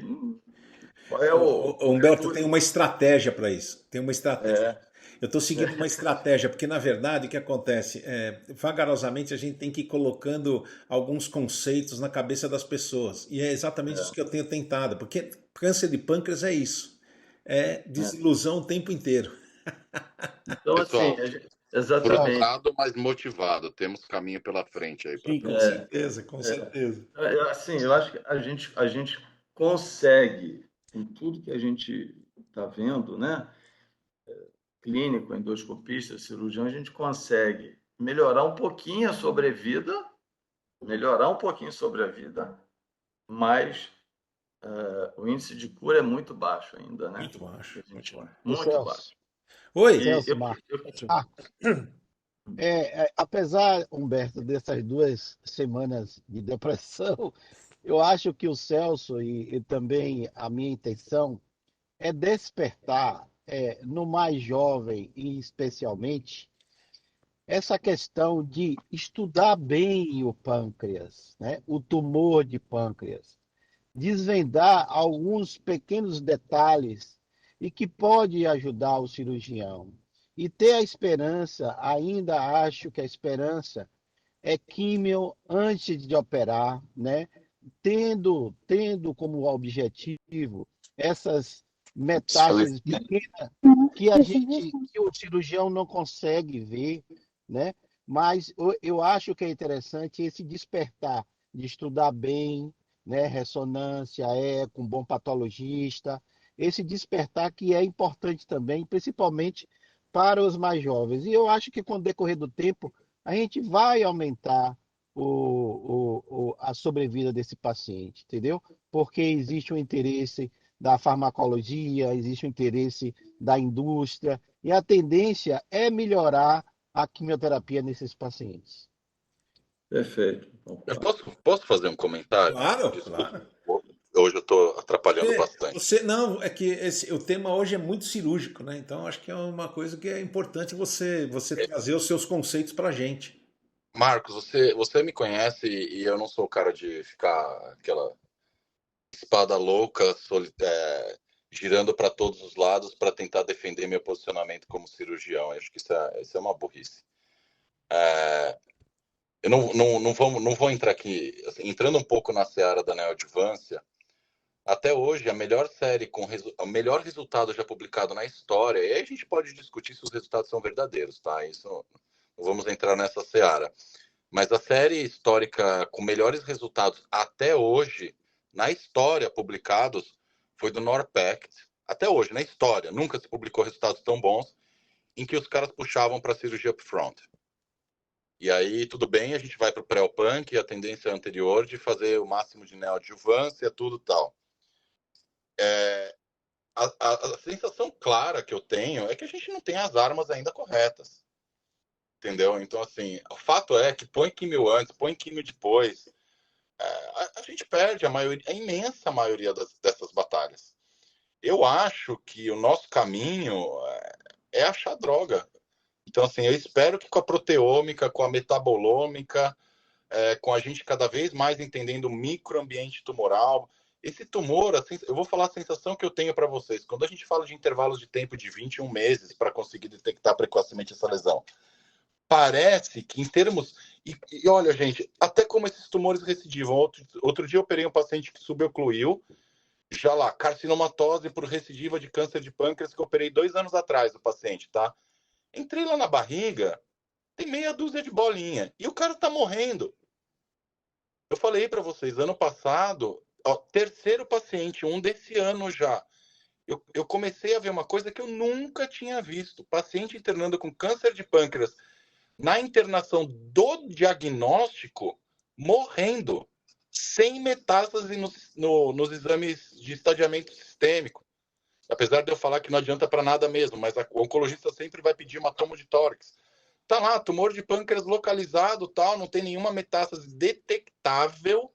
Qual é Humberto tem uma estratégia para isso. Tem uma estratégia. Eu estou seguindo uma estratégia, porque na verdade o que acontece? Vagarosamente a gente tem que ir colocando alguns conceitos na cabeça das pessoas. E é exatamente isso que eu tenho tentado, porque câncer de pâncreas é isso. É desilusão o tempo inteiro. Então, Pessoal, assim, exatamente. Frustrado, mas motivado. Temos caminho pela frente aí. Sim, com certeza, com certeza. Assim, eu acho que a gente consegue, com tudo que a gente está vendo, né? Clínico, endoscopista, cirurgião, a gente consegue melhorar um pouquinho a sobrevida, mas o índice de cura é muito baixo ainda, né? Muito baixo. Muito baixo. Ô, Muito baixo. Celso, Oi. E Celso, Marcos. Apesar, Humberto, dessas 2 semanas de depressão, eu acho que o Celso e também a minha intenção é despertar no mais jovem, e especialmente, essa questão de estudar bem o pâncreas, né? O tumor de pâncreas, desvendar alguns pequenos detalhes e que pode ajudar o cirurgião. E ter a esperança, ainda acho que a esperança é químio antes de operar, né? Tendo como objetivo essas metástases pequenas que o cirurgião não consegue ver, né? Mas eu acho que é interessante esse despertar de estudar bem, né? Ressonância, com um bom patologista, esse despertar que é importante também, principalmente para os mais jovens. E eu acho que com o decorrer do tempo a gente vai aumentar a sobrevida desse paciente, entendeu? Porque existe um interesse da farmacologia, existe um interesse da indústria, e a tendência é melhorar a quimioterapia nesses pacientes. Perfeito. Eu posso fazer um comentário? Claro, Desculpa. claro. Hoje eu estou atrapalhando bastante. Não, é que o tema hoje é muito cirúrgico, né? Então acho que é uma coisa que é importante você trazer os seus conceitos para a gente. Marcos, você me conhece e eu não sou o cara de ficar aquela espada louca, girando para todos os lados para tentar defender meu posicionamento como cirurgião. Eu acho que isso é uma burrice. Eu não vou entrar aqui, assim, entrando um pouco na seara da neoadjuvância. Até hoje, a melhor série o melhor resultado já publicado na história, e aí a gente pode discutir se os resultados são verdadeiros, tá? Isso não vamos entrar nessa seara. Mas a série histórica com melhores resultados até hoje, na história publicados, foi do NORPECT. Até hoje, na história, nunca se publicou resultados tão bons em que os caras puxavam para a cirurgia upfront. E aí, tudo bem, a gente vai para o pré-punk, a tendência anterior de fazer o máximo de neoadjuvância, tudo tal. A sensação clara que eu tenho é que a gente não tem as armas ainda corretas. Entendeu? Então, assim, o fato é que põe químio antes, põe químio depois. A gente perde a imensa maioria dessas batalhas. Eu acho que o nosso caminho é achar droga. Então, assim, eu espero que com a proteômica, com a metabolômica, com a gente cada vez mais entendendo o microambiente tumoral, esse tumor, assim, eu vou falar a sensação que eu tenho para vocês. Quando a gente fala de intervalos de tempo de 21 meses para conseguir detectar precocemente essa lesão, parece que em termos... E olha, gente, até como esses tumores recidivam. Outro dia eu operei um paciente que subocluiu, já lá, carcinomatose por recidiva de câncer de pâncreas, que eu operei 2 anos atrás do paciente, tá? Entrei lá na barriga, tem meia dúzia de bolinha, e o cara tá morrendo. Eu falei para vocês, ano passado, ó, terceiro paciente, um desse ano já. Eu comecei a ver uma coisa que eu nunca tinha visto. Paciente internando com câncer de pâncreas na internação do diagnóstico, morrendo, sem metástase nos exames de estadiamento sistêmico. Apesar de eu falar que não adianta para nada mesmo, mas o oncologista sempre vai pedir uma tomo de tórax. Tá lá, tumor de pâncreas localizado, tal, não tem nenhuma metástase detectável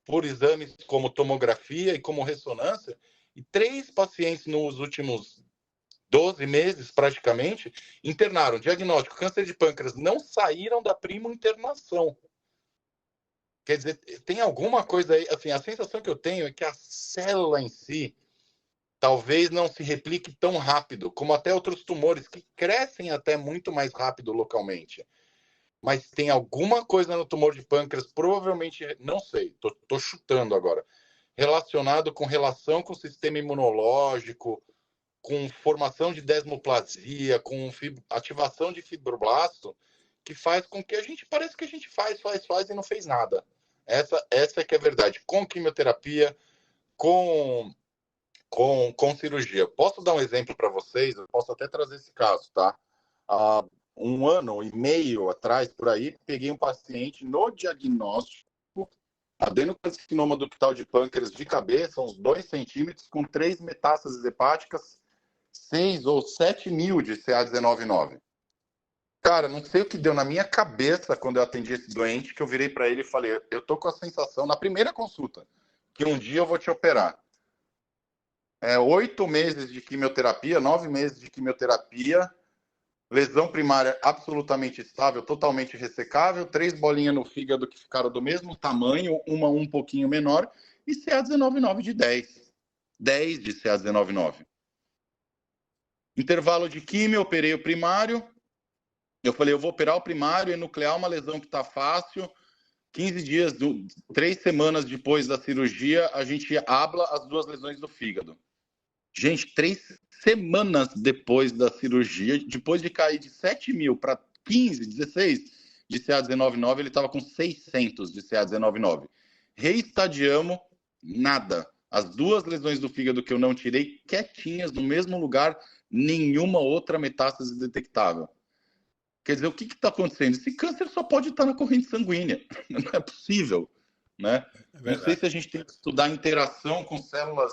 por exames como tomografia e como ressonância. E 3 pacientes nos últimos 12 meses, praticamente, internaram. Diagnóstico, câncer de pâncreas, não saíram da prima internação. Quer dizer, tem alguma coisa aí, assim, a sensação que eu tenho é que a célula em si talvez não se replique tão rápido, como até outros tumores que crescem até muito mais rápido localmente. Mas tem alguma coisa no tumor de pâncreas, provavelmente, não sei, tô chutando agora, relacionado com relação com o sistema imunológico, com formação de desmoplasia, com ativação de fibroblasto, que faz com que a gente parece que a gente faz e não fez nada. Essa é que é a verdade. Com quimioterapia, com cirurgia. Posso dar um exemplo para vocês? Eu posso até trazer esse caso, tá? Há 1 ano e meio atrás, por aí, peguei um paciente no diagnóstico Adenocarcinoma ductal de pâncreas de cabeça, uns 2 centímetros, com 3 metástases hepáticas, 6 ou 7 mil de CA19-9. Cara, não sei o que deu na minha cabeça quando eu atendi esse doente, que eu virei para ele e falei, eu tô com a sensação, na primeira consulta, que um dia eu vou te operar. 8 meses de quimioterapia, 9 meses de quimioterapia, lesão primária absolutamente estável, totalmente ressecável, 3 bolinhas no fígado que ficaram do mesmo tamanho, uma um pouquinho menor, e CA19-9 de 10. 10 de CA19-9. Intervalo de quimio, operei o primário. Eu falei, eu vou operar o primário, enuclear uma lesão que está fácil. 15 dias, 3 semanas depois da cirurgia, a gente abla as 2 lesões do fígado. Gente, 3 semanas depois da cirurgia, depois de cair de 7 mil para 15, 16 de CA19-9, ele estava com 600 de CA19-9. Reestadiamos, nada. As 2 lesões do fígado que eu não tirei, quietinhas, no mesmo lugar, nenhuma outra metástase detectável. Quer dizer, o que está acontecendo? Esse câncer só pode estar na corrente sanguínea. Não é possível, né? Não sei se a gente tem que estudar a interação com células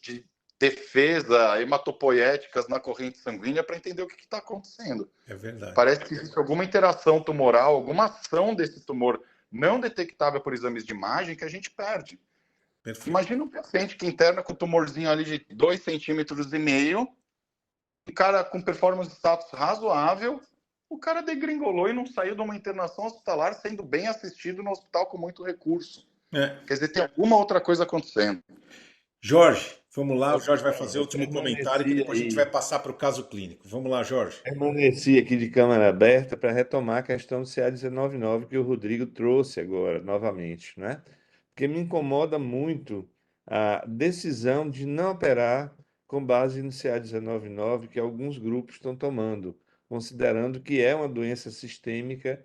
de defesa hematopoéticas na corrente sanguínea para entender o que está acontecendo. É verdade. Parece que existe alguma interação tumoral, alguma ação desse tumor não detectável por exames de imagem que a gente perde. Perfeito. Imagina um paciente que interna com um tumorzinho ali de 2,5 centímetros, um cara com performance status razoável, o cara degringolou e não saiu de uma internação hospitalar sendo bem assistido no hospital com muito recurso. Quer dizer, tem alguma outra coisa acontecendo. Jorge, vamos lá. O Jorge vai fazer o último comentário que depois a gente vai passar para o caso clínico. Vamos lá, Jorge. Permaneci aqui de câmera aberta para retomar a questão do CA19-9 que o Rodrigo trouxe agora, novamente, né? Porque me incomoda muito a decisão de não operar com base no CA19-9 que alguns grupos estão tomando, considerando que é uma doença sistêmica,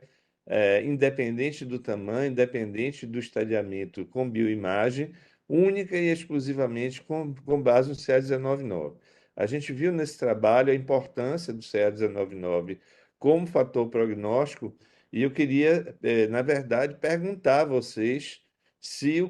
independente do tamanho, independente do estadiamento com bioimagem, única e exclusivamente com base no CA19-9. A gente viu nesse trabalho a importância do CA19-9 como fator prognóstico, e eu queria, na verdade, perguntar a vocês se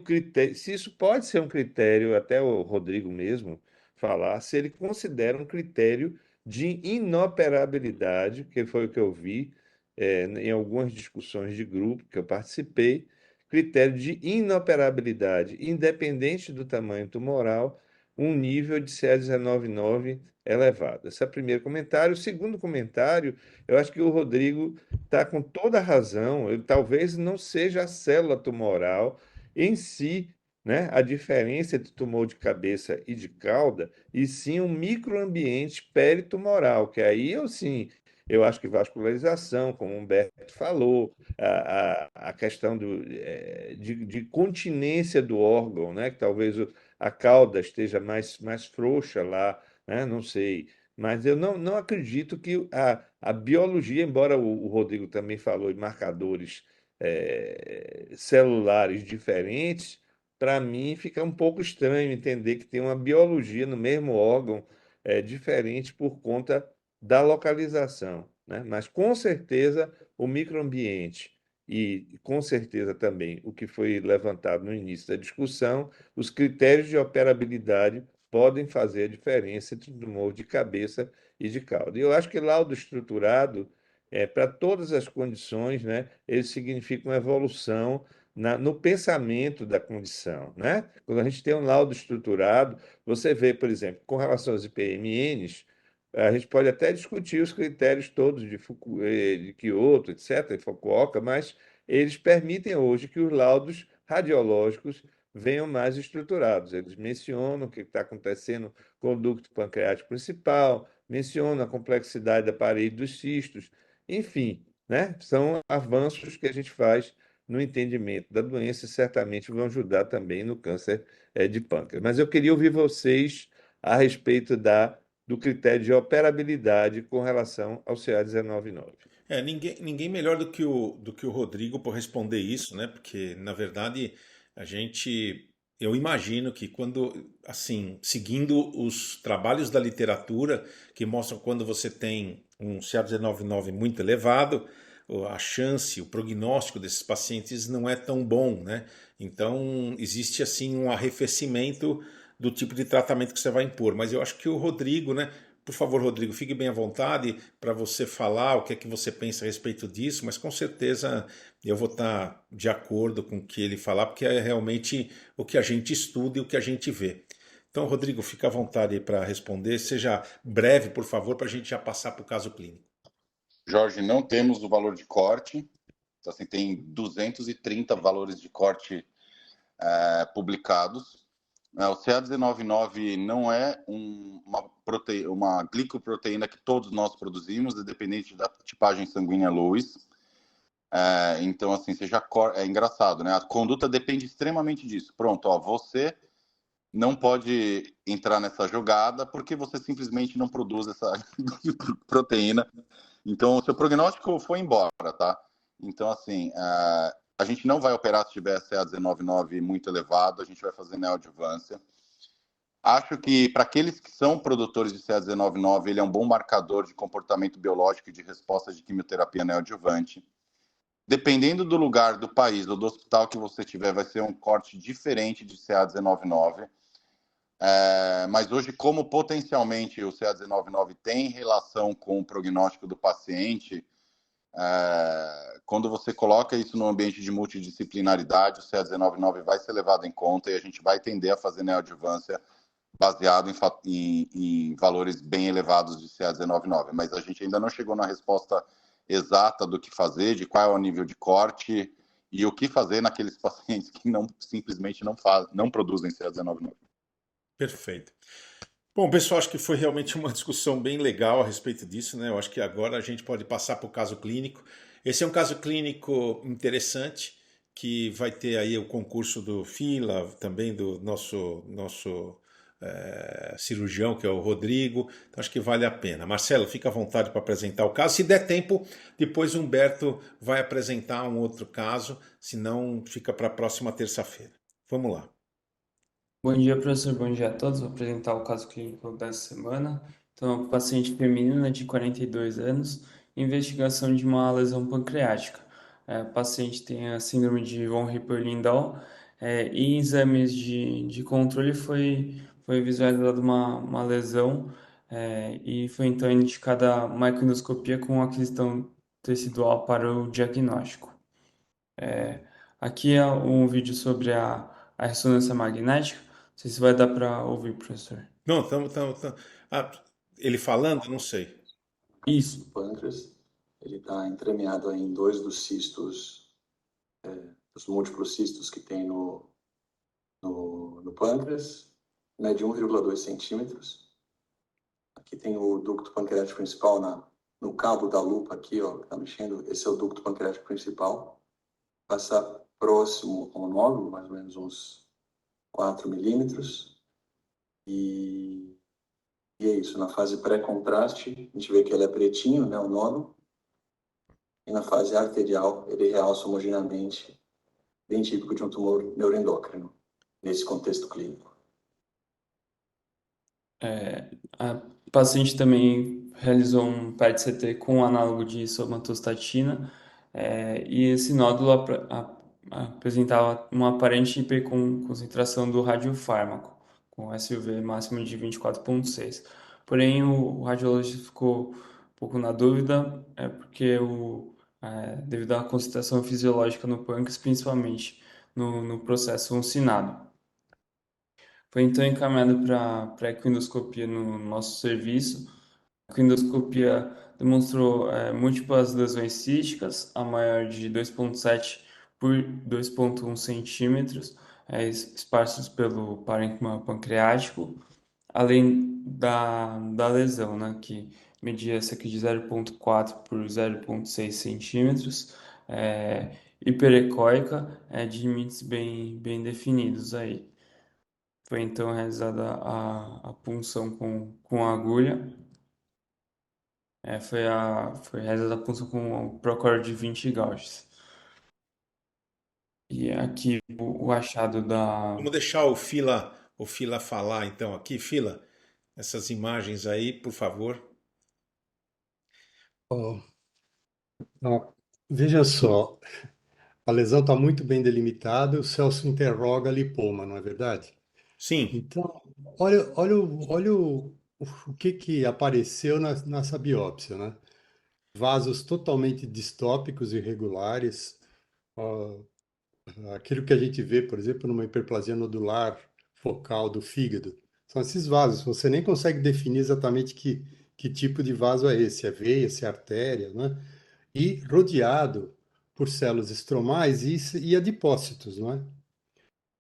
isso pode ser um critério, até o Rodrigo mesmo falar, se ele considera um critério de inoperabilidade, que foi o que eu vi em algumas discussões de grupo que eu participei, critério de inoperabilidade, independente do tamanho tumoral, um nível de CA19-9 elevado. Esse é o primeiro comentário. O segundo comentário, eu acho que o Rodrigo está com toda a razão. Talvez não seja a célula tumoral em si, né, a diferença entre tumor de cabeça e de cauda, e sim um microambiente peritumoral, que aí eu acho que vascularização, como o Humberto falou, a questão de continência do órgão, né, que talvez a cauda esteja mais frouxa lá, né? Não sei. Mas eu não acredito que a biologia, embora o Rodrigo também falou de marcadores celulares diferentes, para mim fica um pouco estranho entender que tem uma biologia no mesmo órgão diferente por conta da localização, né? Mas com certeza o microambiente e com certeza também o que foi levantado no início da discussão, os critérios de operabilidade podem fazer a diferença entre tumor de cabeça e de cauda. E eu acho que laudo estruturado, para todas as condições, né, ele significa uma evolução no pensamento da condição, né? Quando a gente tem um laudo estruturado, você vê, por exemplo, com relação aos IPMNs, a gente pode até discutir os critérios todos de Kyoto, etc., de Fukuoka, mas eles permitem hoje que os laudos radiológicos venham mais estruturados. Eles mencionam o que está acontecendo com o ducto pancreático principal, mencionam a complexidade da parede dos cistos, enfim, né? São avanços que a gente faz no entendimento da doença e certamente vão ajudar também no câncer de pâncreas. Mas eu queria ouvir vocês a respeito do critério de operabilidade com relação ao CA19-9. Ninguém melhor do que o Rodrigo para responder isso, né? Porque, na verdade, eu imagino que quando, assim, seguindo os trabalhos da literatura que mostram quando você tem um CA19-9 muito elevado, a chance, o prognóstico desses pacientes não é tão bom, né? Então, existe assim um arrefecimento do tipo de tratamento que você vai impor. Mas eu acho que o Rodrigo, né? Por favor, Rodrigo, fique bem à vontade para você falar o que é que você pensa a respeito disso, mas com certeza eu vou estar de acordo com o que ele falar, porque é realmente o que a gente estuda e o que a gente vê. Então, Rodrigo, fica à vontade aí para responder. Seja breve, por favor, para a gente já passar para o caso clínico. Jorge, não temos o valor de corte. Então, assim, tem 230 valores de corte publicados. O CA199 não é uma glicoproteína que todos nós produzimos, independente da tipagem sanguínea Lewis. Então, assim, é engraçado, né? A conduta depende extremamente disso. Pronto, ó, você não pode entrar nessa jogada porque você simplesmente não produz essa proteína. Então, o seu prognóstico foi embora, tá? Então, assim, a gente não vai operar se tiver CA199 muito elevado, a gente vai fazer neoadjuvância. Acho que para aqueles que são produtores de CA199, ele é um bom marcador de comportamento biológico e de resposta de quimioterapia neoadjuvante. Dependendo do lugar, do país ou do hospital que você tiver, vai ser um corte diferente de CA199. Mas hoje, como potencialmente o CA199 tem relação com o prognóstico do paciente, quando você coloca isso no ambiente de multidisciplinaridade, o CA199 vai ser levado em conta e a gente vai tender a fazer neoadjuvância baseado em valores bem elevados de CA199. Mas a gente ainda não chegou na resposta exata do que fazer, de qual é o nível de corte e o que fazer naqueles pacientes que simplesmente não produzem CA199. Perfeito. Bom, pessoal, acho que foi realmente uma discussão bem legal a respeito disso, né? Eu acho que agora a gente pode passar para o caso clínico. Esse é um caso clínico interessante, que vai ter aí o concurso do FILA, também do nosso cirurgião, que é o Rodrigo. Então acho que vale a pena. Marcelo, fica à vontade para apresentar o caso. Se der tempo, depois o Humberto vai apresentar um outro caso, senão fica para a próxima terça-feira. Vamos lá. Bom dia, professor. Bom dia a todos. Vou apresentar o caso clínico dessa semana. Então, paciente feminina de 42 anos, investigação de uma lesão pancreática. O paciente tem a síndrome de von Hippel-Lindau e em exames de controle foi visualizada uma lesão e foi então indicada uma equinoscopia com aquisição tecidual para o diagnóstico. Aqui é um vídeo sobre a ressonância magnética. Não sei se vai dar para ouvir, professor. Não, estamos. Ele falando? Não sei. Isso. O pâncreas, ele está entremeado em dois dos cistos, os múltiplos cistos que tem no pâncreas, né, de 1,2 centímetros. Aqui tem o ducto pancreático principal no cabo da lupa aqui, ó, que está mexendo. Esse é o ducto pancreático principal. Passa próximo ao nódulo, mais ou menos uns 4 milímetros. E é isso, na fase pré-contraste, a gente vê que ele é pretinho, né, o nódulo. E na fase arterial, ele realça homogeneamente, bem típico de um tumor neuroendócrino, nesse contexto clínico. A paciente também realizou um PET-CT com análogo de somatostatina e esse nódulo apresentava uma aparente hiperconcentração do radiofármaco, com SUV máximo de 24,6. Porém, o radiologista ficou um pouco na dúvida, porque devido à concentração fisiológica no pâncreas, principalmente no processo uncinado. Foi então encaminhado para equindoscopia no nosso serviço. A equindoscopia demonstrou múltiplas lesões císticas, a maior de 2,7 por 2,1 centímetros, esparsos pelo parênquima pancreático, além da lesão, né, que media essa aqui de 0,4 por 0,6 centímetros, hiperecóica, de limites bem definidos aí. Foi então realizada a punção com a agulha. Foi realizada a punção com o Procore de 20 gauges. E aqui o achado da. Vamos deixar o Fila falar então aqui. Fila, essas imagens aí, por favor. Ó, Veja só, a lesão está muito bem delimitada, o Celso interroga lipoma, não é verdade? Sim. Então, olha o que apareceu nessa biópsia, né? Vasos totalmente distópicos, irregulares, ó, aquilo que a gente vê, por exemplo, numa hiperplasia nodular focal do fígado. São esses vasos, você nem consegue definir exatamente que tipo de vaso é esse, é veia, se é artéria, né? E rodeado por células estromais e adipócitos, não é?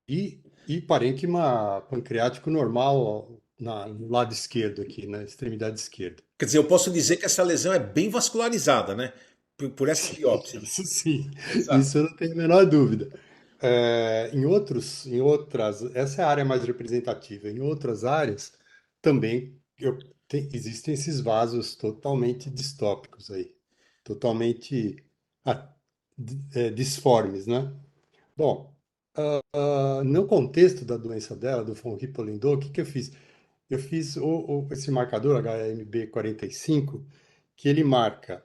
E parênquima pancreático normal no lado esquerdo aqui, na extremidade esquerda. Quer dizer, eu posso dizer que essa lesão é bem vascularizada, né? Por essa biópsia. Isso sim, Exato. isso eu não tenho a menor dúvida. Em outras, essa é a área mais representativa. Em outras áreas também existem esses vasos totalmente distópicos aí, totalmente ah, disformes, né? Bom, no contexto da doença dela, do von Hippel-Lindau, o que que eu fiz? Eu fiz esse marcador HMB45, que ele marca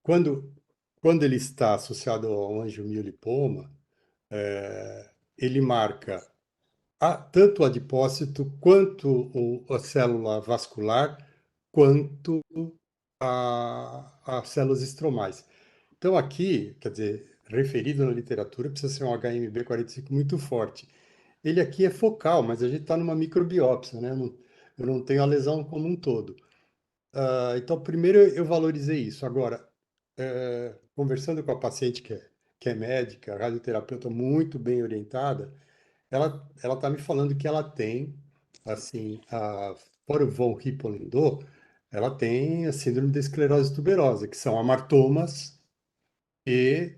quando, quando ele está associado ao angiomiolipoma, ele marca tanto o adipócito, quanto a célula vascular, quanto as células estromais. Então, aqui, quer dizer, referido na literatura, precisa ser um HMB45 muito forte. Ele aqui é focal, mas a gente está numa microbiópsia, né? Eu não tenho a lesão como um todo. Então, primeiro eu valorizei isso. Agora, conversando com a paciente que é médica, radioterapeuta muito bem orientada, ela está me falando que ela tem, assim, fora o von Hippel-Lindau, ela tem a síndrome de esclerose tuberosa, que são amartomas e,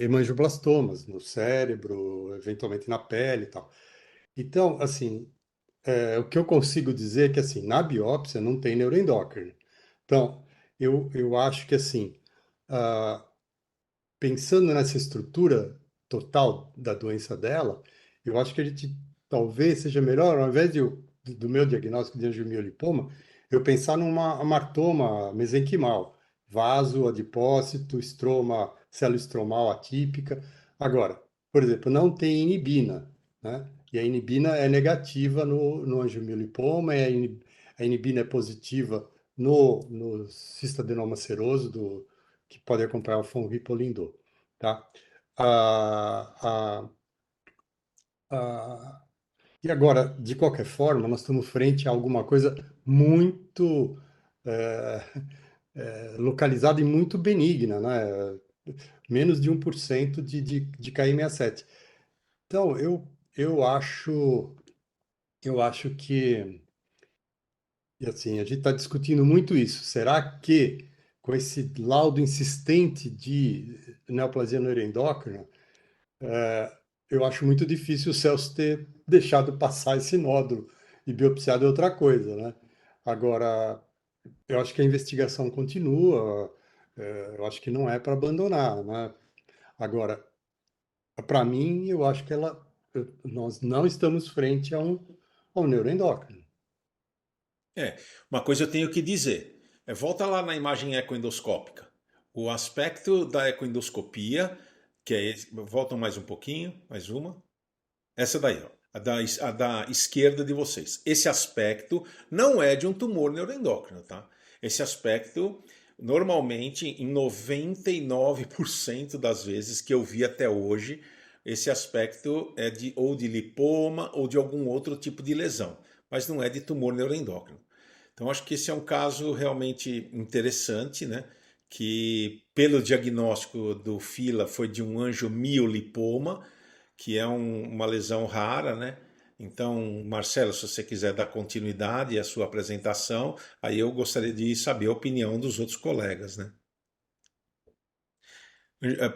hemangioblastomas no cérebro, eventualmente na pele e tal. Então, assim, o que eu consigo dizer é que, assim, na biópsia não tem neuroendócrino. Então, eu acho que, assim, ah, pensando nessa estrutura total da doença dela, eu acho que a gente talvez seja melhor, ao invés do meu diagnóstico de angiomiolipoma, eu pensar numa amartoma mesenquimal, vaso, adipócito, estroma, célula estromal atípica. Agora, por exemplo, não tem inibina, né? E a inibina é negativa no angiomiolipoma, a inibina é positiva no cistadenoma seroso, que pode acompanhar o von Hippel-Lindau, tá? Ah, ah, ah, e agora, de qualquer forma, nós estamos frente a alguma coisa muito eh, localizada e muito benigna, né? Menos de 1% de KM67. Então, eu acho que, e assim, a gente está discutindo muito isso. Será que, com esse laudo insistente de neoplasia neuroendócrina, eu acho muito difícil o Celso ter deixado passar esse nódulo e biopsiado é outra coisa, né? Agora, eu acho que a investigação continua, eu acho que não é para abandonar, né? Agora, para mim, eu acho que nós não estamos frente a um neuroendócrino. É, uma coisa eu tenho que dizer. Volta lá na imagem ecoendoscópica. O aspecto da ecoendoscopia, que é esse, voltam mais um pouquinho, mais uma. Essa daí, ó, a da esquerda de vocês. Esse aspecto não é de um tumor neuroendócrino, tá? Esse aspecto, normalmente, em 99% das vezes que eu vi até hoje, esse aspecto é ou de lipoma ou de algum outro tipo de lesão, mas não é de tumor neuroendócrino. Então, acho que esse é um caso realmente interessante, né? Que pelo diagnóstico do FILA foi de um angiomiolipoma, que é uma lesão rara, né? Então, Marcelo, se você quiser dar continuidade à sua apresentação, aí eu gostaria de saber a opinião dos outros colegas, né?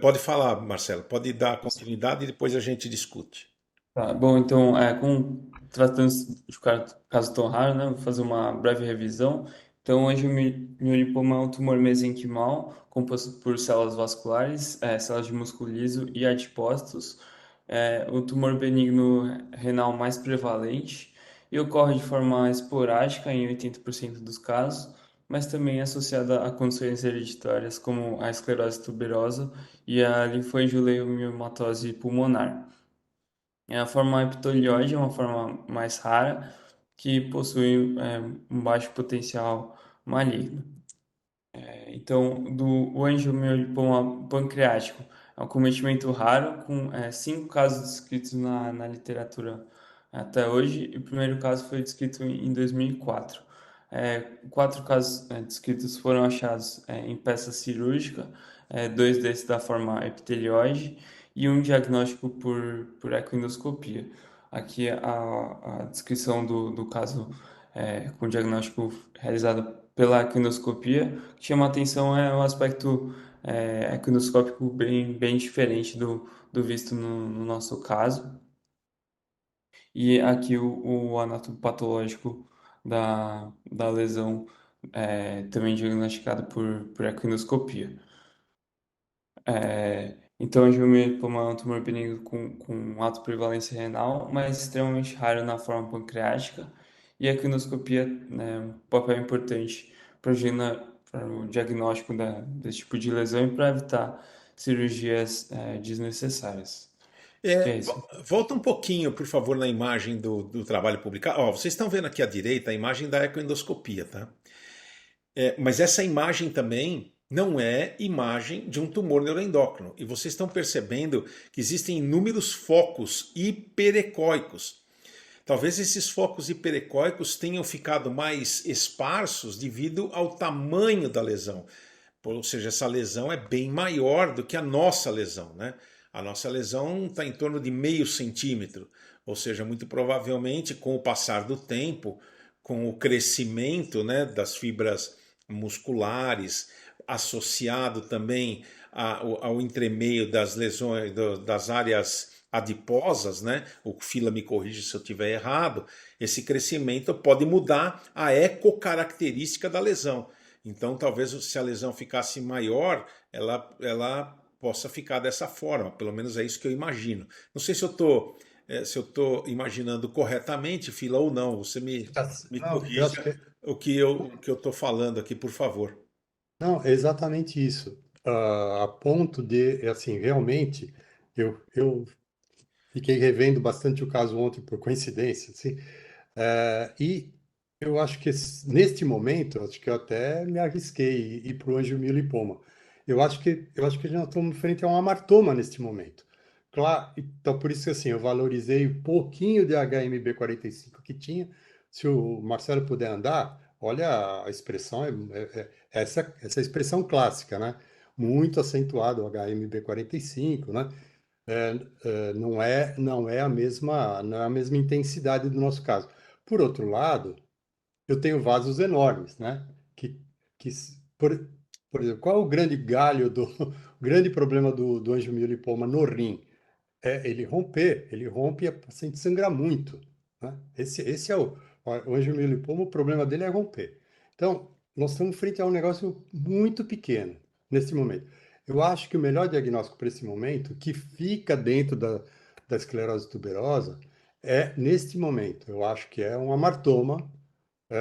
Pode falar, Marcelo, pode dar continuidade e depois a gente discute. Tá, bom, então, tratando-se de um caso tão raro, né, vou fazer uma breve revisão. Então, hoje o miolipoma é um tumor mesenquimal, composto por células vasculares, células de músculo liso e adipócitos. É o tumor benigno renal mais prevalente e ocorre de forma esporádica em 80% dos casos. mas também associada a condições hereditárias como a esclerose tuberosa e a linfoangioleiomiomatose pulmonar. A forma epitelióide é uma forma mais rara que possui um baixo potencial maligno. Então, o angiomiolipoma pancreático é um cometimento raro, com 5 casos descritos na literatura até hoje, e o primeiro caso foi descrito em 2004. 4 casos descritos foram achados em peça cirúrgica, 2 desses da forma epitelioide, e um diagnóstico por ecoendoscopia. Aqui a descrição do caso com diagnóstico realizado pela ecoendoscopia. O que chama a atenção é o aspecto ecoendoscópico bem diferente do visto no nosso caso. E aqui o anatomopatológico da lesão também diagnosticado por ecoendoscopia. Então, a angiomeliopoma é um tumor benigno com alta prevalência renal, mas extremamente raro na forma pancreática. E a ecoendoscopia, né, um papel importante para o diagnóstico desse tipo de lesão e para evitar cirurgias desnecessárias. Acho que é isso. Volta um pouquinho, por favor, na imagem do trabalho publicado. Ó, vocês estão vendo aqui à direita a imagem da ecoendoscopia, tá? Mas essa imagem também não é imagem de um tumor neuroendócrino. E vocês estão percebendo que existem inúmeros focos hiperecóicos. Talvez esses focos hiperecóicos tenham ficado mais esparsos devido ao tamanho da lesão. Ou seja, essa lesão é bem maior do que a nossa lesão, né? A nossa lesão está em torno de 0,5 centímetro. Ou seja, muito provavelmente com o passar do tempo, com o crescimento, né, das fibras musculares, associado também ao entremeio das lesões, das áreas adiposas, né? O Fila me corrige se eu estiver errado. Esse crescimento pode mudar a ecocaracterística da lesão. Então, talvez se a lesão ficasse maior, ela possa ficar dessa forma. Pelo menos é isso que eu imagino. Não sei se eu estou imaginando corretamente, Fila, ou não. Você me corrija o que eu estou falando aqui, por favor. Não, é exatamente isso. A ponto de, assim, realmente, eu fiquei revendo bastante o caso ontem por coincidência, assim, e eu acho que neste momento, acho que eu até me arrisquei ir para o angiomiolipoma. Eu acho que nós estamos frente a um amartoma neste momento. Claro, então por isso que assim, eu valorizei um pouquinho de HMB45 que tinha. Se o Marcelo puder andar, olha a expressão, essa expressão clássica, né? Muito acentuado o HMB45, né? Não é a mesma intensidade do nosso caso. Por outro lado, eu tenho vasos enormes, né? Que por exemplo, qual é o grande galho o grande problema do angiomiolipoma no rim? Ele rompe e a paciente sangra muito, né? Esse é o angiomiolipoma, o problema dele é romper. Então, nós estamos frente a um negócio muito pequeno nesse momento. Eu acho que o melhor diagnóstico para esse momento, que fica dentro da esclerose tuberosa, é neste momento. Eu acho que é um amartoma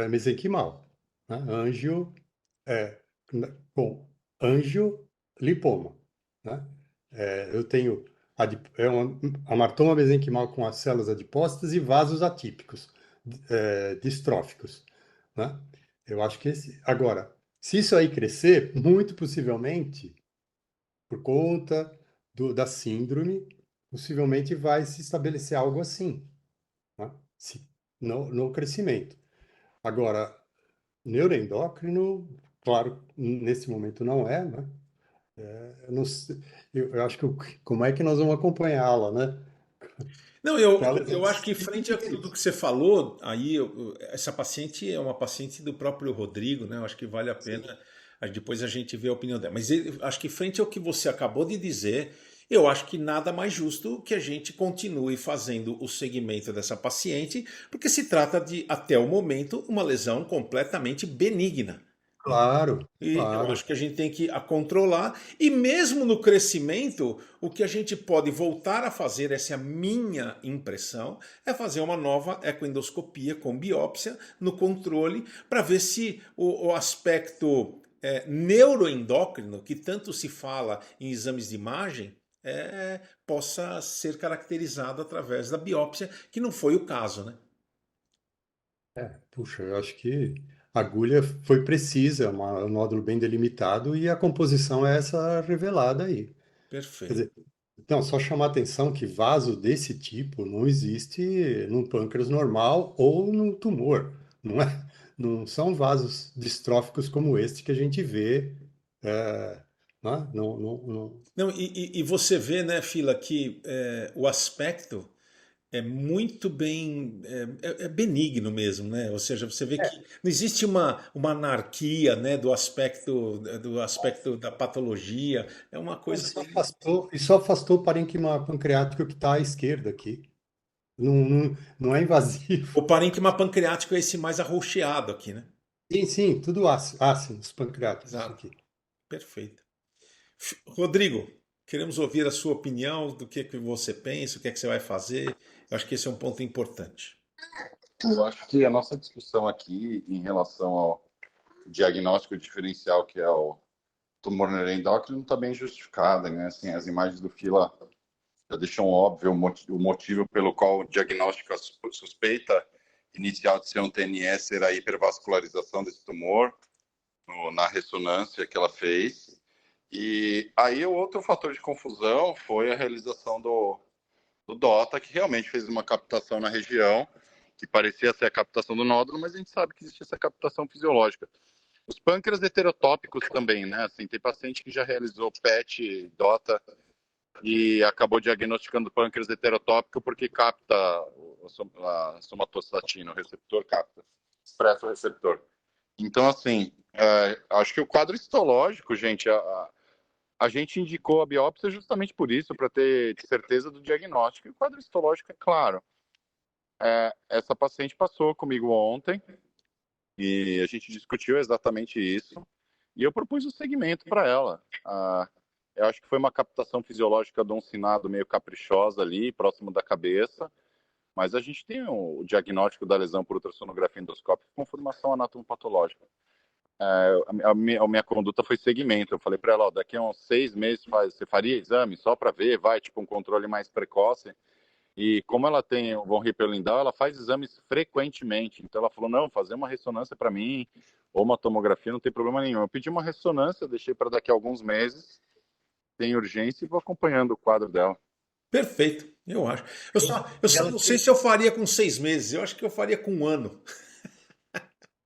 mesenquimal, né? Com angiolipoma, né? Eu tenho um amartoma mesenquimal com as células adipócitas e vasos atípicos, distróficos, né? Eu acho que agora, se isso aí crescer, muito possivelmente, por conta da síndrome, possivelmente vai se estabelecer algo assim, né? No crescimento. Agora, neuroendócrino, claro, nesse momento não é, né? Eu acho que como é que nós vamos acompanhá-la, né? Não, eu acho que frente a tudo que você falou, aí essa paciente é uma paciente do próprio Rodrigo, né? Eu acho que vale a pena. Aí depois a gente vê a opinião dela. Mas acho que frente ao que você acabou de dizer, eu acho que nada mais justo que a gente continue fazendo o segmento dessa paciente, porque se trata de, até o momento, uma lesão completamente benigna. Claro, E eu claro. acho que a gente tem que controlar, e mesmo no crescimento, o que a gente pode voltar a fazer, essa é a minha impressão, é fazer uma nova ecoendoscopia com biópsia no controle, para ver se o aspecto neuroendócrino, que tanto se fala em exames de imagem, possa ser caracterizado através da biópsia, que não foi o caso, né? Puxa, eu acho que a agulha foi precisa, um nódulo bem delimitado e a composição é essa revelada aí. Quer Perfeito. dizer, então, só chamar atenção que vaso desse tipo não existe num pâncreas normal ou num tumor. Não é, não são vasos distróficos como este que a gente vê. Né? Não, e você vê, né, Fila, que o aspecto é muito bem, é benigno mesmo, né? Ou seja, você vê que não existe uma anarquia, né, do aspecto da patologia. É uma Ele coisa só bem. afastou o parênquima pancreático que está à esquerda aqui. Não é invasivo. O parênquima pancreático é esse mais arroxeado aqui, né? Sim, sim, tudo ácidos pancreáticos Exato. aqui. Perfeito. Rodrigo, queremos ouvir a sua opinião do que você pensa, o que é que você vai fazer. Eu acho que esse é um ponto importante. Eu acho que a nossa discussão aqui em relação ao diagnóstico diferencial, que é o tumor neuroendócrino, está bem justificada, né? Assim, as imagens do Fila já deixam óbvio o motivo pelo qual o diagnóstico suspeita inicial de ser um TNS ser a hipervascularização desse tumor na ressonância que ela fez. E aí o outro fator de confusão foi a realização do DOTA, que realmente fez uma captação na região, que parecia ser a captação do nódulo, mas a gente sabe que existe essa captação fisiológica. Os pâncreas heterotópicos também, né? Assim, tem paciente que já realizou PET, DOTA, e acabou diagnosticando pâncreas heterotópico porque capta a somatostatina, o receptor capta, expressa o receptor. Então, assim, acho que o quadro histológico, gente, a gente indicou a biópsia justamente por isso, para ter certeza do diagnóstico. E o quadro histológico é claro. Essa paciente passou comigo ontem e a gente discutiu exatamente isso. E eu propus o segmento para ela. Eu acho que foi uma captação fisiológica de um sinado meio caprichosa ali, próximo da cabeça. Mas a gente tem o diagnóstico da lesão por ultrassonografia endoscópica com formação anatomopatológica. A minha conduta foi segmento. Eu falei para ela, daqui a uns 6 meses você faria exame só para ver, tipo um controle mais precoce. E como ela tem o von Hippel-Lindau, ela faz exames frequentemente. Então ela falou, não, fazer uma ressonância para mim ou uma tomografia não tem problema nenhum. Eu pedi uma ressonância, deixei para daqui a alguns meses, tem urgência e vou acompanhando o quadro dela. Perfeito, eu acho. Eu só não sei se eu faria com 6 meses, eu acho que eu faria com 1 ano.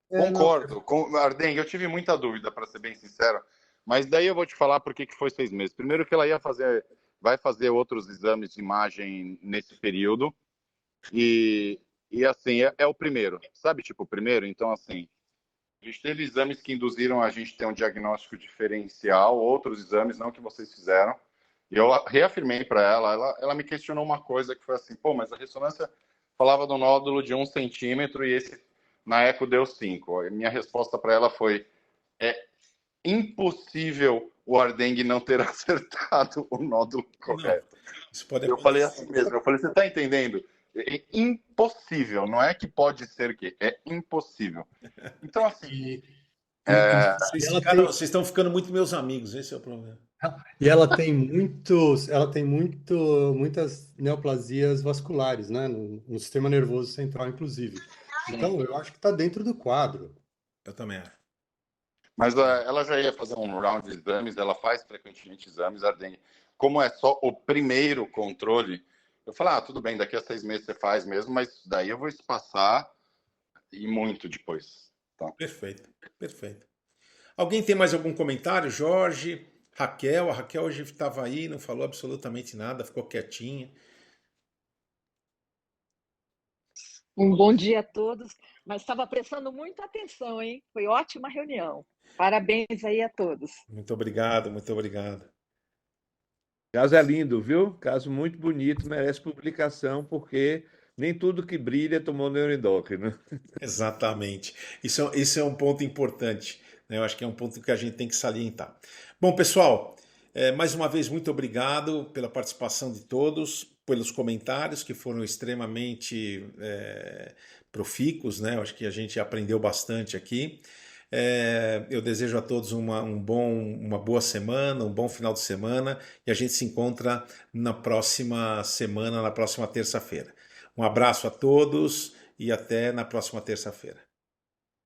Concordo. Arden, eu tive muita dúvida, para ser bem sincero, mas daí eu vou te falar por que foi 6 meses. Primeiro que ela vai fazer outros exames de imagem nesse período, e assim, é o primeiro, sabe, tipo o primeiro? Então, assim, a gente teve exames que induziram a gente ter um diagnóstico diferencial, outros exames não que vocês fizeram, e eu reafirmei para ela me questionou uma coisa que foi assim, pô, mas a ressonância falava do nódulo de 1 centímetro e esse na eco deu 5. A minha resposta para ela foi, é impossível o Ardeng não ter acertado o nódulo correto. Isso pode Eu falei assim mesmo, você está entendendo? É impossível, não é que pode ser que, é impossível. Então, assim... Vocês estão ficando muito meus amigos, esse é o problema. E ela tem muitas neoplasias vasculares, né? No sistema nervoso central, inclusive. Então, eu acho que está dentro do quadro. Eu também acho. Mas ela já ia fazer um round de exames, ela faz frequentemente exames, Ardeng. Como é só o primeiro controle, eu falei, tudo bem, daqui a 6 meses você faz mesmo, mas daí eu vou espaçar e muito depois. Tá? Perfeito, perfeito. Alguém tem mais algum comentário? Jorge, Raquel, a Raquel hoje estava aí, não falou absolutamente nada, ficou quietinha. Um bom dia a todos, mas estava prestando muita atenção, hein? Foi ótima reunião. Parabéns aí a todos. Muito obrigado, muito obrigado. Caso é lindo, viu? Caso muito bonito, merece publicação, porque nem tudo que brilha tomou neuroendócrino. Exatamente. Isso é um ponto importante. né? Eu acho que é um ponto que a gente tem que salientar. Bom, pessoal, mais uma vez, muito obrigado pela participação de todos, pelos comentários que foram extremamente profícuos, né? Eu acho que a gente aprendeu bastante aqui. Eu desejo a todos uma boa semana, um bom final de semana, e a gente se encontra na próxima semana, na próxima terça-feira. Um abraço a todos e até na próxima terça-feira.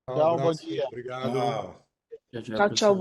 Um Tchau, bom abraço, dia. obrigado. Tchau. Tchau, Tchau, tchau. pessoal.